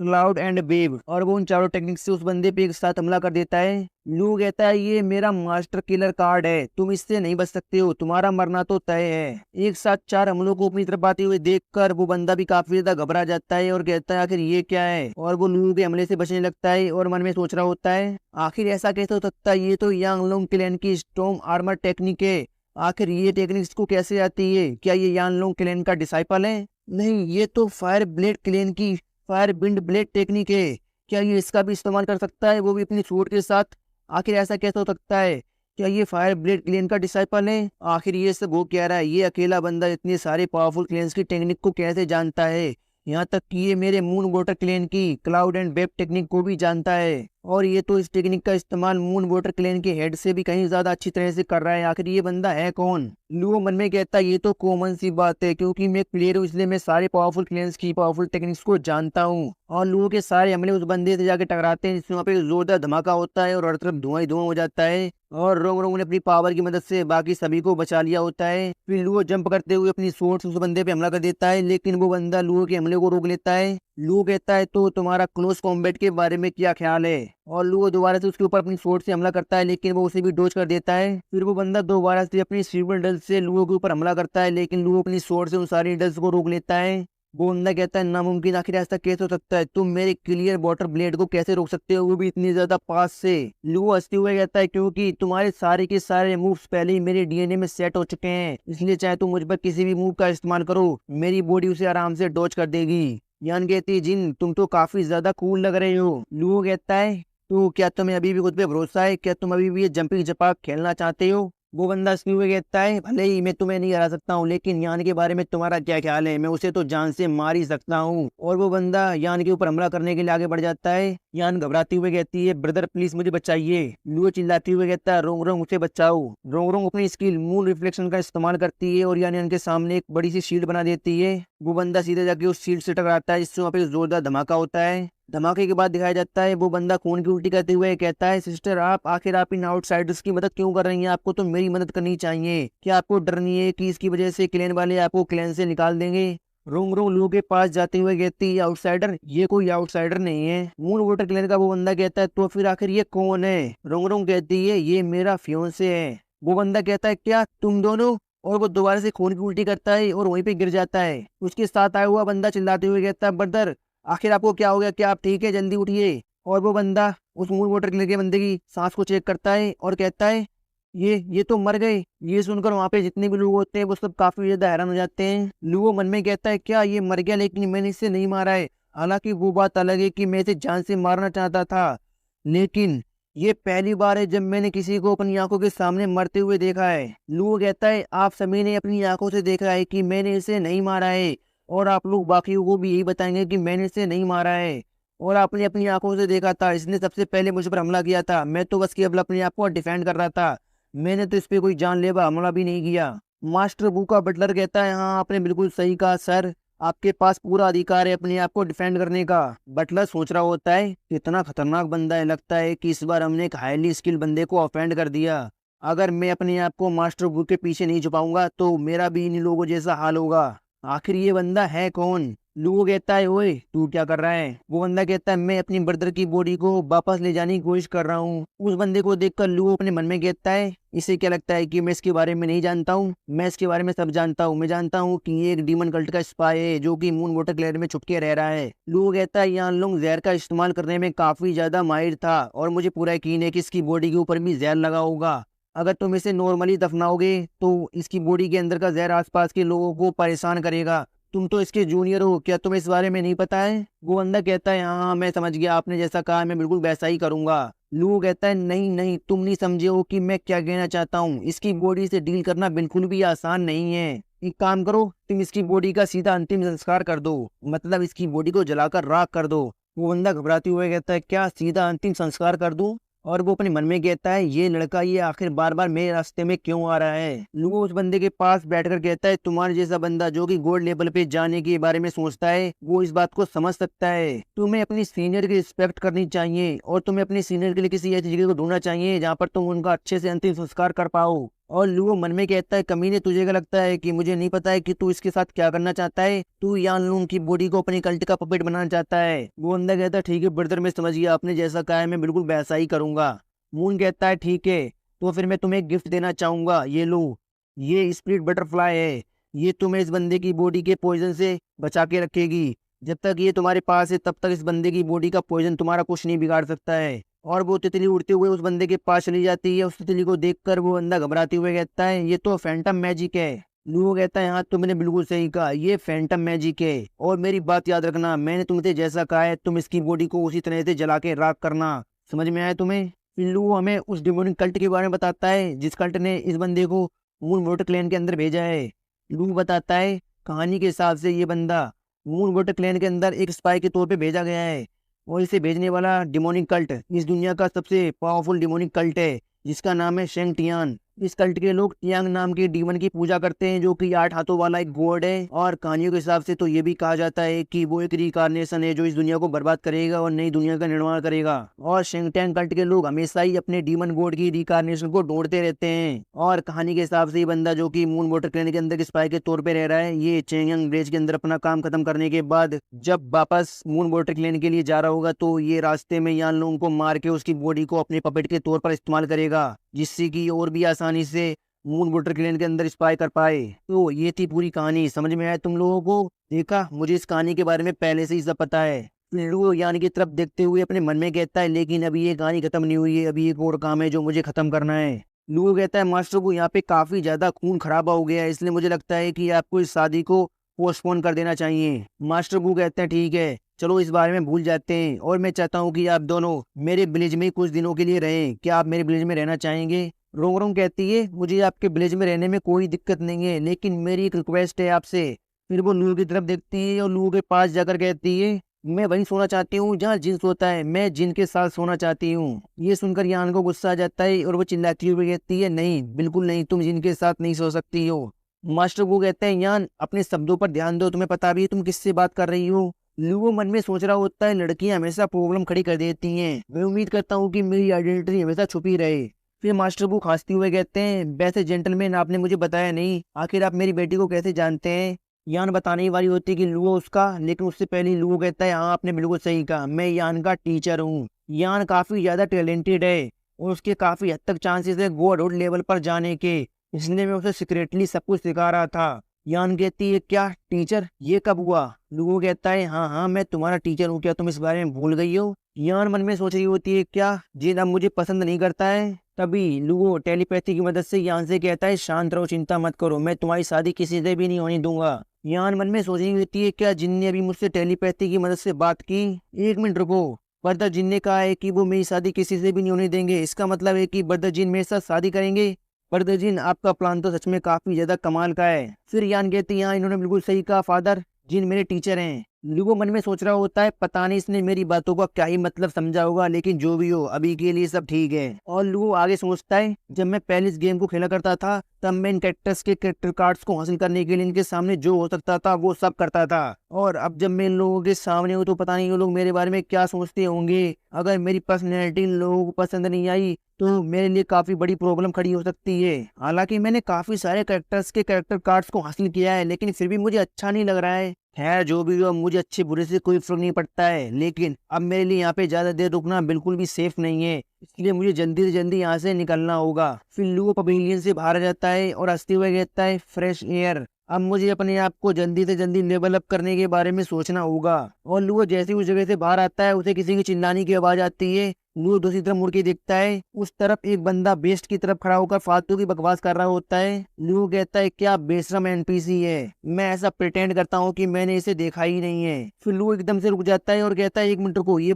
cloud and wave. और वो उन चारों टेक्निक से उस बंदे पे एक साथ हमला कर देता है। लू कहता है ये मेरा मास्टर किलर कार्ड है, तुम इससे नहीं बच सकते हो, तुम्हारा मरना तो तय है। एक साथ 4 हमलों को अपनी तरफ आते हुए देखकर वो बंदा भी काफी ज्यादा घबरा जाता है और कहता है आखिर ये क्या है, और वो लू के हमले से बचने लगता है और मन में सोच रहा होता है आखिर ऐसा कैसे हो सकता है, ये तो यांगलोंग क्लैन की स्टॉर्म आर्मर टेक्निक है। आखिर ये टेक्निक इसको कैसे आती है, क्या ये यांगलोंग क्लैन का डिसाइपल है? नहीं, ये तो फायर ब्लेड क्लैन की फायर विंड ब्लेड टेक्निक है, क्या ये इसका भी इस्तेमाल कर सकता है, वो भी अपनी सूट के साथ? आखिर ऐसा कैसे हो सकता है, क्या ये फायर ब्लेड क्लेन का डिसाइपल है? आखिर ये सब वो कह रहा है, ये अकेला बंदा इतने सारे पावरफुल क्लेन्स की टेक्निक को कैसे जानता है, यहाँ तक कि ये मेरे मून वाटर क्लेन की क्लाउड एंड वेब टेक्निक को भी जानता है, और ये तो इस टेक्निक का इस्तेमाल मून वाटर क्लेन के हेड से भी कहीं ज्यादा अच्छी तरह से कर रहा है। आखिर ये बंदा है कौन? लुओ मन में कहता है ये तो कॉमन सी बात है, क्योंकि मैं एक प्लेयर हूँ इसलिए मैं सारे पावरफुल क्लेन्स की पावरफुल टेक्निक्स को जानता हूँ। और लुओ के सारे हमले उस बंदे से जाके टकराते हैं जिसमें वहाँ पे जोरदार धमाका होता है और हर तरफ धुआं ही धुआं हो जाता है, और रोंग रोंग ने अपनी पावर की मदद से बाकी सभी को बचा लिया होता है। फिर लुओ जंप करते हुए अपनी सोर्ड से उस बंदे पे हमला कर देता है, लेकिन वो बंदा लुओ के हमले को रोक लेता है। लुओ कहता है तो तुम्हारा क्लोज कॉम्बैट के बारे में क्या ख्याल है, और लुओ दोबारा से उसके ऊपर अपनी सोर्ड से हमला करता है, लेकिन वो उसे भी डोज कर देता है। फिर वो बंदा दोबारा से अपनी सिल्वर डल से लुओ के ऊपर हमला करता है, लेकिन लुओ अपनी सोर्ड से उन सारी डल्स को रोक लेता है। वो बंदा कहता है नामुमकिन, आखिर ऐसा कैसे हो सकता है, तुम मेरे क्लियर वाटर ब्लेड को कैसे रोक सकते हो, वो भी इतनी ज्यादा पास से? लुओ हंसते हुए कहता है क्योंकि तुम्हारे सारे के सारे मूव्स पहले ही मेरे डीएनए में सेट हो चुके हैं, इसलिए चाहे तुम मुझ पर किसी भी मूव का इस्तेमाल करो मेरी बॉडी उसे आराम से डॉज कर देगी। यान कहती है जिन तुम तो काफी ज्यादा कूल लग रहे हो। लुओ कहता है तो क्या तुम्हें अभी भी खुद पे भरोसा है, क्या तुम अभी भी ये जंपिंग जपाक खेलना चाहते हो? वो बंदा हंसते हुए कहता है भले ही मैं तुम्हें नहीं हरा सकता हूँ, लेकिन यान के बारे में तुम्हारा क्या ख्याल है, मैं उसे तो जान से मार ही सकता हूँ। और वो बंदा यान के ऊपर हमला करने के लिए आगे बढ़ जाता है। यान घबराती हुए कहती है ब्रदर प्लीज मुझे बचाइए। लुओ चिल्लाती हुए कहता है रोंग रोंग उसे बचाओ। रोंग रोंग अपनी स्किल मून रिफ्लेक्शन का इस्तेमाल करती है और यान के सामने एक बड़ी सी शील्ड बना देती है। वो बंदा सीधे जाके उस शील्ड से टकराता है, जिससे वहाँ पे जोरदार धमाका होता है। धमाके के बाद दिखाया जाता है वो बंदा खून की उल्टी करते हुए कहता है सिस्टर आप इन आउटसाइडर्स की मदद क्यों कर रही हैं, आपको तो मेरी मदद करनी चाहिए, क्या आपको डर नहीं है कि इसकी वजह से क्लैन वाले आपको क्लैन से निकाल देंगे? रोंग रोंग लुओ के पास जाते हुए कहती है आउटसाइडर, ये कोई आउटसाइडर नहीं है। मून वाटर क्लैन का वो बंदा कहता है तो फिर आखिर ये कौन है? रोंग रोंग कहती है ये मेरा फियोंसे है। वो बंदा कहता है क्या तुम दोनों? और वो दोबारा से खून की उल्टी करता है और वहीं पे गिर जाता है। उसके साथ आया हुआ बंदा चिल्लाते हुए कहता है ब्रदर आखिर आपको क्या हो गया, क्या आप ठीक है, जल्दी उठिए। और वो बंदा उस मून वाटर क्लिनिक के बंदे की सांस को चेक करता है और कहता है ये तो मर गए। ये सुनकर वहाँ पे जितने भी लोग होते हैं वो सब काफी ज्यादा हैरान हो जाते हैं। लुओ मन में कहता है क्या ये मर गया, लेकिन मैंने इसे नहीं मारा है। हालांकि वो बात अलग है कि मैं इसे जान से मारना चाहता था, लेकिन ये पहली बार है जब मैंने किसी को अपनी आंखों के सामने मरते हुए देखा है। लुओ कहता है आप सभी ने अपनी आंखों से देखा है कि मैंने इसे नहीं मारा है, और आप लोग बाकियों को भी यही बताएंगे कि मैंने इसे नहीं मारा है, और आपने अपनी आंखों से देखा था इसने सबसे पहले मुझ पर हमला किया था, मैं तो बस केवल अपने आप को डिफेंड कर रहा था, मैंने तो इस पे कोई जानलेवा हमला भी नहीं किया। मास्टर बू का बटलर कहता है हाँ आपने बिल्कुल सही कहा सर, आपके पास पूरा अधिकार है अपने आप को डिफेंड करने का। बटलर सोच रहा होता है कितना खतरनाक बंदा है, लगता है कि इस बार हमने एक हाईली स्किल बंदे को ऑफेंड कर दिया। अगर मैं अपने आप को मास्टर बू के पीछे नहीं छुपाऊंगा तो मेरा भी इन लोगों जैसा हाल होगा। आखिर ये बंदा है कौन? लूगो कहता है ओए तू क्या कर रहा है। वो बंदा कहता है मैं अपनी ब्रदर की बॉडी को वापस ले जाने की कोशिश कर रहा हूँ। उस बंदे को देखकर लूगो अपने मन में कहता है इसे क्या लगता है कि मैं इसके बारे में नहीं जानता हूँ। मैं इसके बारे में सब जानता हूँ। मैं जानता हूँ कि ये एक डीमन कल्ट का स्पाई है जो कि मून वाटर क्लेयर में छुपके रह रहा है। लूगो कहता है यान लोंग जहर का इस्तेमाल करने में काफी ज्यादा माहिर था और मुझे पूरा यकीन है कि इसकी बॉडी के ऊपर भी जहर लगा होगा। अगर तुम इसे नॉर्मली दफनाओगे तो इसकी बॉडी के अंदर का जहर आसपास के लोगों को परेशान करेगा। तुम तो इसके जूनियर हो, क्या तुम्हें इस बारे में नहीं पता है। वो बंदा कहता है हाँ मैं समझ गया, आपने जैसा कहा मैं बिल्कुल वैसा ही करूंगा। लू कहता है नहीं नहीं तुम नहीं समझे हो कि मैं क्या कहना चाहता हूँ। इसकी बॉडी से डील करना बिल्कुल भी आसान नहीं है। एक काम करो, तुम इसकी बॉडी का सीधा अंतिम संस्कार कर दो, मतलब इसकी बॉडी को जलाकर राख कर दो। वो बंदा घबराते हुए कहता है क्या सीधा अंतिम संस्कार कर दूं। और वो अपने मन में कहता है ये लड़का ये आखिर बार बार मेरे रास्ते में क्यों आ रहा है। लूगो उस बंदे के पास बैठकर कहता है तुम्हारे जैसा बंदा जो कि गोल्ड लेवल पे जाने के बारे में सोचता है वो इस बात को समझ सकता है। तुम्हें अपनी सीनियर की रिस्पेक्ट करनी चाहिए और तुम्हें अपने सीनियर के लिए किसी ऐसी जगह को ढूंढना चाहिए जहाँ पर तुम उनका अच्छे से अंतिम संस्कार कर पाओ। और लूगो मन में कहता है कमीने तुझे क्या लगता है कि मुझे नहीं पता है कि तू इसके साथ क्या करना चाहता है। तू यान लूंग की बॉडी को अपनी कल्ट का पपेट बनाना चाहता है। वो बंदा कहता है ठीक है ब्रदर मैं समझ गया, आपने जैसा कहा है मैं बिल्कुल वैसा ही करूंगा। मून कहता है ठीक है तो फिर मैं तुम्हें एक गिफ्ट देना चाहूंगा, ये लो, ये स्प्रिट बटरफ्लाई है। ये तुम्हें इस बंदे की बॉडी के पॉइजन से बचा के रखेगी। जब तक ये तुम्हारे पास है तब तक इस बंदे की बॉडी का पॉइजन तुम्हारा कुछ नहीं बिगाड़ सकता है। और वो तितली उड़ते हुए उस बंदे के पास चली जाती है। उस तितली को देखकर वो बंदा घबराते हुए कहता है ये तो फैंटम मैजिक है। लूगो कहता है हाँ तुमने बिल्कुल सही कहा, ये फैंटम मैजिक है। और मेरी बात याद रखना, मैंने तुमसे जैसा कहा है तुम इसकी बॉडी को उसी तरह से जला के राख करना। समझ में आया तुम्हें। फिर लू हमें उस डिमोनिक कल्ट के बारे में बताता है जिस कल्ट ने इस बंदे को मून वाटर क्लैन के अंदर भेजा है। लू बताता है कहानी के हिसाब से ये बंदा मून वाटर क्लैन के अंदर एक स्पाई के तौर पे भेजा गया है और इसे भेजने वाला डिमोनिक कल्ट इस दुनिया का सबसे पावरफुल डिमोनिक कल्ट है जिसका नाम है शेंग टियान। इस कल्ट के लोग टियांग नाम के डीमन की पूजा करते हैं जो कि 8 हाथों वाला एक गॉड है। और कहानियों के हिसाब से तो ये भी कहा जाता है कि वो एक रिकार्नेशन है जो इस दुनिया को बर्बाद करेगा और नई दुनिया का निर्माण करेगा। और शेंग टियांग कल्ट के लोग हमेशा ही अपने डीमन गॉड की रिकार्नेशन को ढूंढते रहते हैं। और कहानी के हिसाब से ये बंदा जो कि मून वाटर क्लैन के अंदर के स्पाई के तौर पे रह रहा है ये चेंगयांग विलेज के अंदर अपना काम खत्म करने के बाद जब वापस मून वाटर क्लैन के लिए जा रहा होगा तो ये रास्ते में यान लोगों को मार के उसकी बॉडी को अपने पपेट के तौर पर इस्तेमाल करेगा जिससे कि और भी आसानी से मून वाटर क्लैन के अंदर स्पाई कर पाए। तो ये थी पूरी कहानी। समझ में आया तुम लोगों को। देखा मुझे इस कहानी के बारे में पहले से ही सब पता है। फिर यान की तरफ देखते हुए अपने मन में कहता है लेकिन अभी ये कहानी खत्म नहीं हुई है, अभी एक और काम है जो मुझे खत्म करना है। लू कहता है मास्टर को यहाँ पे काफी ज्यादा खून खराबा हो गया है इसलिए मुझे लगता है कि आपको इस शादी को पोस्टपोन कर देना चाहिए। मास्टर बू कहते हैं ठीक है चलो इस बारे में भूल जाते हैं और मैं चाहता हूँ कि आप दोनों मेरे विलेज में कुछ दिनों के लिए रहें। क्या आप मेरे विलेज में रहना चाहेंगे। रोंग रोंग कहती है मुझे आपके विलेज में रहने में कोई दिक्कत नहीं है लेकिन मेरी एक रिक्वेस्ट है आपसे। फिर वो लू की तरफ देखती है और लू के पास जाकर कहती है मैं वहीं सोना चाहती हूँ जहाँ जिन सोता है, मैं जिन के साथ सोना चाहती हूँ। ये सुनकर यान को गुस्सा आ जाता है और वो चिल्लाती हुई कहती है नहीं बिल्कुल नहीं, तुम जिन के साथ नहीं सो सकती हो। मास्टर वो कहते हैं यान अपने शब्दों पर ध्यान दो, तुम्हें पता भी है तुम किससे बात कर रही हो। लूगो मन में सोच रहा होता है लड़कियां हमेशा प्रॉब्लम खड़ी कर देती हैं, मैं उम्मीद करता हूँ कि मेरी आइडेंटिटी हमेशा छुपी रहे। फिर मास्टर वो खांसते हुए कहते हैं वैसे जेंटलमैन आपने मुझे बताया नहीं, आखिर आप मेरी बेटी को कैसे जानते हैं। यान बताने ही वाली होती है कि लूगो उसका, लेकिन उससे पहले लूगो कहता है हाँ आपने बिल्कुल सही कहा, मैं यान का टीचर हूँ। यान काफी ज्यादा टैलेंटेड है और उसके काफी हद तक चांसेस है गॉडहुड लेवल पर जाने के, इसलिए मैं उसे सीक्रेटली सब कुछ सिखा रहा था। यान कहती है क्या टीचर, ये कब हुआ। लूगो कहता है हाँ हाँ मैं तुम्हारा टीचर हूँ, क्या तुम इस बारे में भूल गई हो। यान मन में सोच रही होती है क्या जिन अब मुझे पसंद नहीं करता है। तभी लूगो टेलीपैथी की मदद से यान से कहता है शांत रहो, चिंता मत करो, मैं तुम्हारी शादी किसी से भी नहीं होने दूंगा। यान मन में सोच रही होती है क्या जिन ने अभी मुझसे टेलीपैथी की मदद से बात की। एक मिनट रुको, बर्दर जिन ने कहा है कि वो मेरी शादी किसी से भी नहीं होने देंगे, इसका मतलब है कि बर्दर जिन मेरे साथ शादी करेंगे। बर्दर जिन आपका प्लान तो सच में काफी ज्यादा कमाल का है। फिर यान कहती है हाँ इन्होंने बिल्कुल सही कहा फादर, जिन मेरे टीचर हैं। लूगो मन में सोच रहा होता है पता नहीं इसने मेरी बातों का क्या ही मतलब समझा होगा, लेकिन जो भी हो अभी के लिए सब ठीक है। और लूगो आगे सोचता है जब मैं पहले इस गेम को खेला करता था तब मैं इन कैरेक्टर्स के कैरेक्टर कार्ड्स को हासिल करने के लिए इनके सामने जो हो सकता था वो सब करता था, और अब जब मैं इन लोगों के सामने हूँ तो पता नहीं वो लोग मेरे बारे में क्या सोचते होंगे। अगर मेरी पर्सनैलिटी इन लोगों को पसंद नहीं आई तो मेरे लिए काफी बड़ी प्रॉब्लम खड़ी हो सकती है। हालांकि मैंने काफी सारे कैरेक्टर्स के कैरेक्टर कार्ड्स को हासिल किया है लेकिन फिर भी मुझे अच्छा नहीं लग रहा है। खैर जो भी हो, मुझे अच्छे बुरे से कोई फर्क नहीं पड़ता है, लेकिन अब मेरे लिए यहाँ पे ज्यादा देर रुकना बिल्कुल भी सेफ नहीं है, इसलिए मुझे जल्दी से जल्दी यहाँ से निकलना होगा। फिर लू पवेलियन से बाहर आ जाता है और हंसते हुए कहता है, फ्रेश एयर। अब मुझे अपने आप को जल्दी से जल्दी लेवल अप करने के बारे में सोचना होगा। और लू जैसे ही उस जगह से बाहर आता है, उसे किसी की चिल्लाने की आवाज आती है। लू दूसरी तरफ मुड़ के देखता है, उस तरफ एक बंदा बेस्ट की तरफ खड़ा होकर फालतू की बकवास कर रहा होता है। लू कहता है, क्या बेशरम एनपीसी है, मैं ऐसा प्रिटेंड करता हूँ कि मैंने इसे देखा ही नहीं है। फिर लू एकदम से रुक जाता है और कहता है, 1 मिनट रुको, ये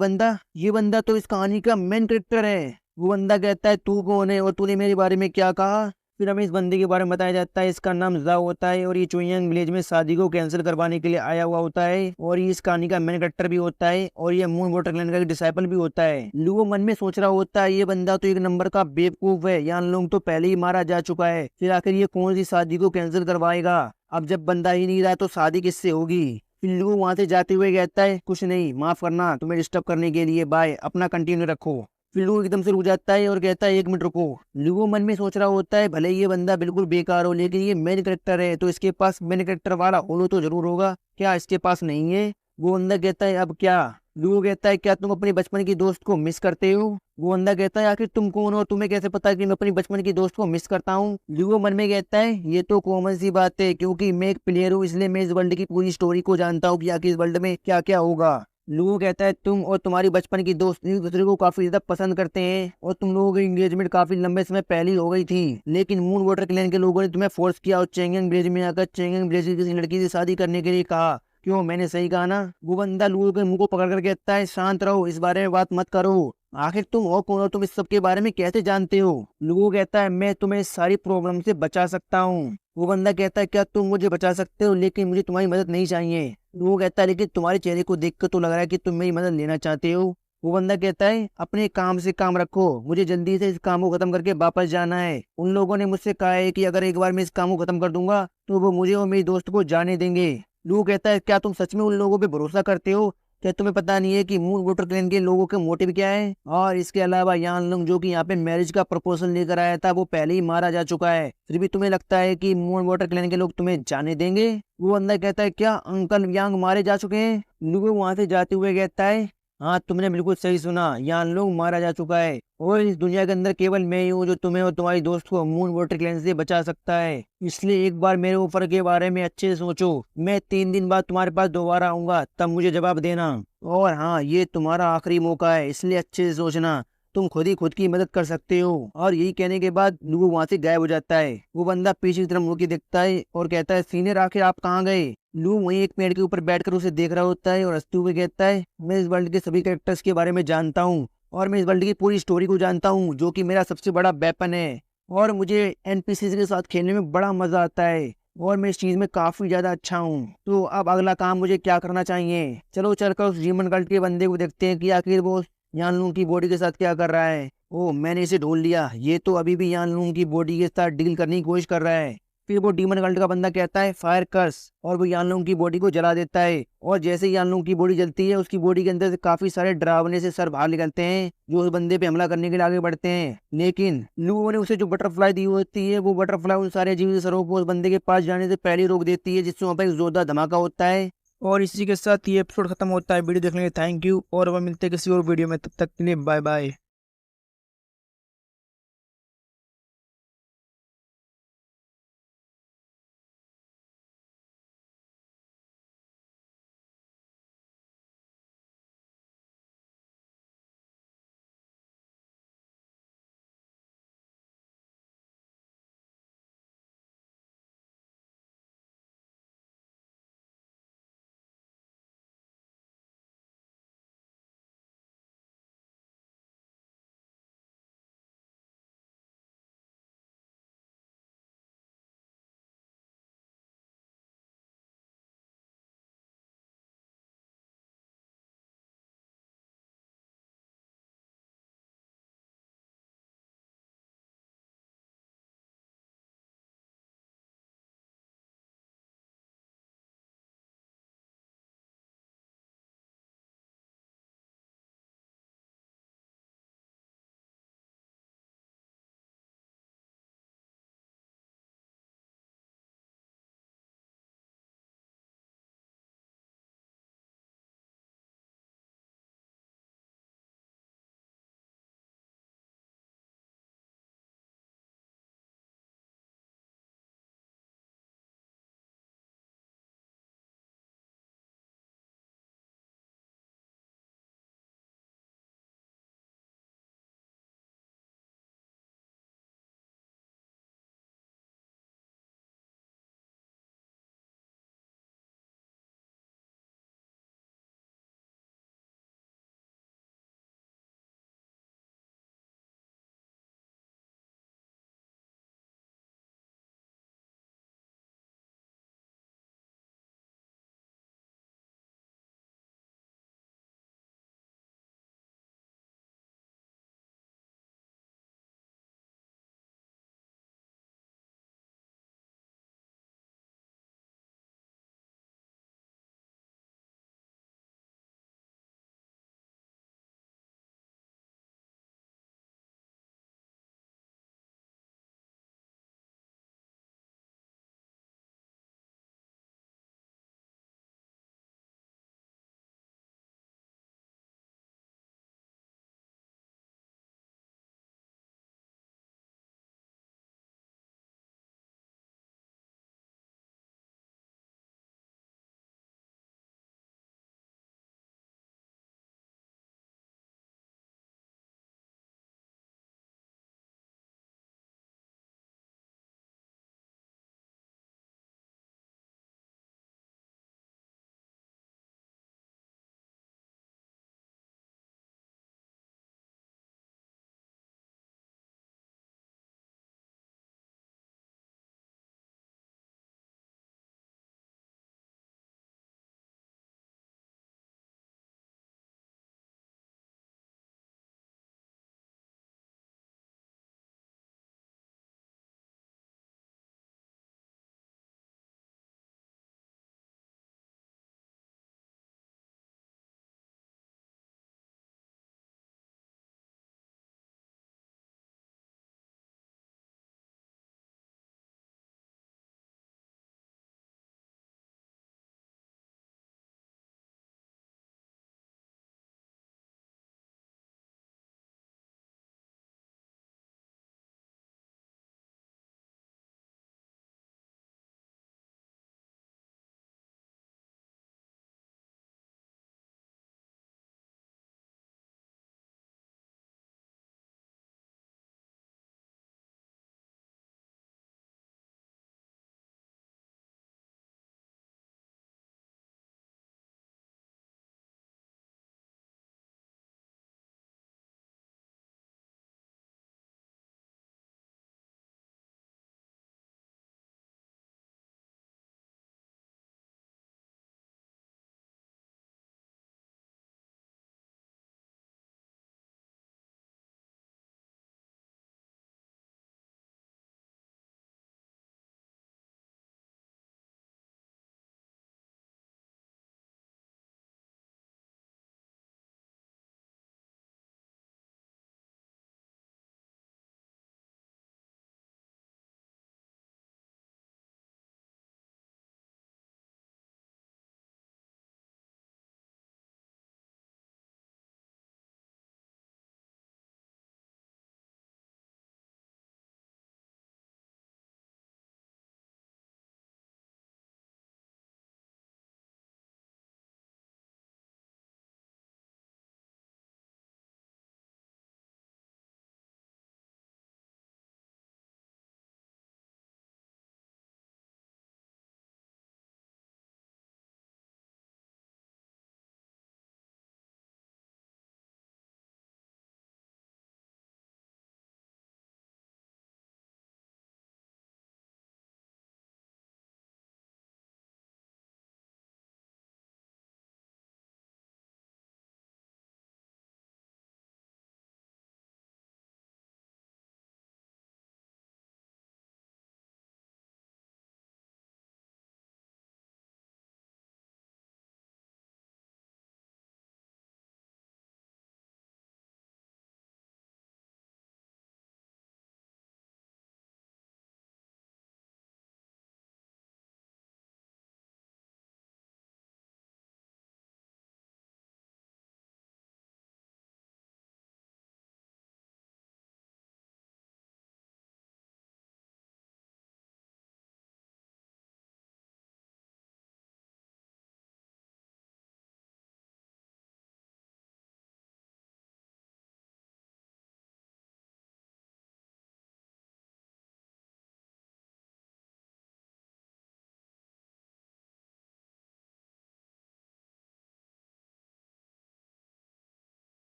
बंदा तो इस कहानी का मेन कैरेक्टर है। वो बंदा कहता है, तू कौन है और तूने मेरे बारे में क्या कहा। फिर हमें इस बंदे के बारे में बताया जाता है, इसका नाम जाओ होता है और ये चुयांग विलेज में शादी को कैंसिल करवाने के लिए आया हुआ होता है और ये इस कहानी का मेन कैरेक्टर भी होता है और ये मून वाटर क्लैन का डिसाइपल भी होता है। लू मन में सोच रहा होता है, ये बंदा तो 1 नंबर का बेवकूफ है, यहाँ लोग तो पहले ही मारा जा चुका है, फिर आखिर ये कौन सी शादी को कैंसिल करवाएगा। अब जब बंदा ही नहीं रहा तो शादी किससे होगी। फिर लू वहां से जाते हुए कहता है, कुछ नहीं, माफ करना तुम्हें डिस्टर्ब करने के लिए, बाय, अपना कंटिन्यू रखो। फिर लू एकदम से रुक जाता है और कहता है, 1 मिनट रुको। लू मन में सोच रहा होता है, भले ये बंदा बिल्कुल बेकार हो, लेकिन ये मेन कैरेक्टर है तो इसके पास मेन कैरेक्टर वाला होलो तो जरूर होगा, क्या इसके पास नहीं है। वो बंदा कहता है, अब क्या। लू कहता है, क्या तुम अपने बचपन की दोस्त को मिस करते हो। वो बंदा कहता है, आखिर तुम कौन हो, तुम्हें कैसे पता कि मैं अपनी बचपन की दोस्त को मिस करता हूँ। लू मन में कहता है, ये तो कॉमन सी बात है, क्योंकि मैं एक प्लेयर हूँ, इसलिए मैं इस वर्ल्ड की पूरी स्टोरी को जानता हूँ कि आखिर इस वर्ल्ड में क्या क्या होगा। लू कहता है, तुम और तुम्हारी बचपन की दोस्त एक दूसरे को काफी ज्यादा पसंद करते हैं और तुम लोगों की एंगेजमेंट काफी लंबे समय पहले ही हो गई थी, लेकिन मून वाटर क्लैन के लोगों ने तुम्हें फोर्स किया और चेंगेंग विलेज में आकर चेंगेंग विलेज की किसी लड़की से शादी करने के लिए कहा। क्यों, मैंने सही कहा ना। वो बंदा लू के मुंह को पकड़ कर कहता है, शांत रहो, इस बारे में बात मत करो, आखिर तुम हो कौन हो, तुम इस सब के बारे में कैसे जानते हो। लू कहता है, मैं तुम्हें इस सारी प्रॉब्लम से बचा सकता हूँ। वो बंदा कहता है, क्या तुम मुझे बचा सकते हो, लेकिन मुझे तुम्हारी मदद नहीं चाहिए। वो कहता है, लेकिन तुम्हारे चेहरे को देखकर तो लग रहा है कि तुम मेरी मदद लेना चाहते हो। वो बंदा कहता है, अपने काम से काम रखो, मुझे जल्दी से इस काम को खत्म करके वापस जाना है। उन लोगों ने मुझसे कहा है कि अगर एक बार मैं इस काम को खत्म कर दूंगा तो वो मुझे और मेरी दोस्त को जाने देंगे। लू कहता है, क्या तुम सच में उन लोगों पे भरोसा करते हो, क्या तुम्हें पता नहीं है कि मून वाटर क्लैन के लोगों के मोटिव क्या है। और इसके अलावा यान लोग जो कि यहाँ पे मैरिज का प्रपोजल लेकर आया था वो पहले ही मारा जा चुका है, फिर भी तुम्हें लगता है कि मून वाटर क्लैन के लोग तुम्हें जाने देंगे। वो बंदा कहता है, क्या अंकल यांग मारे जा चुके हैं। लू वहां से जाते हुए कहता है, हाँ तुमने बिल्कुल सही सुना, यान लोग मारा जा चुका है और इस दुनिया के अंदर केवल मैं ही हूँ जो तुम्हें और तुम्हारी दोस्त को मून वाटर क्लैन से बचा सकता है, इसलिए एक बार मेरे ऑफर के बारे में अच्छे से सोचो। मैं 3 दिन बाद तुम्हारे पास दोबारा आऊंगा, तब मुझे जवाब देना। और हाँ, ये तुम्हारा आखिरी मौका है, इसलिए अच्छे से सोचना, तुम खुद ही खुद की मदद कर सकते हो। और यही कहने के बाद लू वहां से गायब हो जाता है। वो बंदा पीछे की तरफ मुड़ के देखता है और कहता है, सीनियर आखिर आप कहाँ गए। लू वहीं एक पेड़ के ऊपर बैठकर उसे देख रहा होता है और हंसते हुए कहता है, मैं इस वर्ल्ड के सभी कैरेक्टर्स के बारे में जानता हूँ और मैं इस वर्ल्ड की पूरी स्टोरी को जानता हूँ, जो कि मेरा सबसे बड़ा वेपन है और मुझे एनपीसी के साथ खेलने में बड़ा मजा आता है और मैं इस चीज में काफी ज्यादा अच्छा हूँ। तो अब अगला काम मुझे क्या करना चाहिए। चलो चलकर उस डीमन कल्ट के बंदे को देखते हैं कि आखिर वो यान लूंग की बॉडी के साथ क्या कर रहा है। ओ, मैंने इसे ढूंढ लिया, ये तो अभी भी यान लूंग की बॉडी के साथ डील करने की कोशिश कर रहा है। फिर वो डीमन कल्ट का बंदा कहता है, फायर कर्स, और वो यान लूंग की बॉडी को जला देता है और जैसे ही यान लूंग की बॉडी जलती है, उसकी बॉडी के अंदर से काफी सारे डरावने से सर बाहर निकलते हैं जो उस बंदे पे हमला करने के लिए आगे बढ़ते हैं। लेकिन लू ने उसे जो बटरफ्लाई दी होती है, वो बटरफ्लाई उन सारे जीवित सरों को उस बंदे के पास जाने से पहले रोक देती है, जिससे वहाँ पर एक जोरदार धमाका होता है। और इसी के साथ ये एपिसोड खत्म होता है। वीडियो देखने के लिए थैंक यू और वह मिलते हैं किसी और वीडियो में, तब तक के लिए बाय बाय।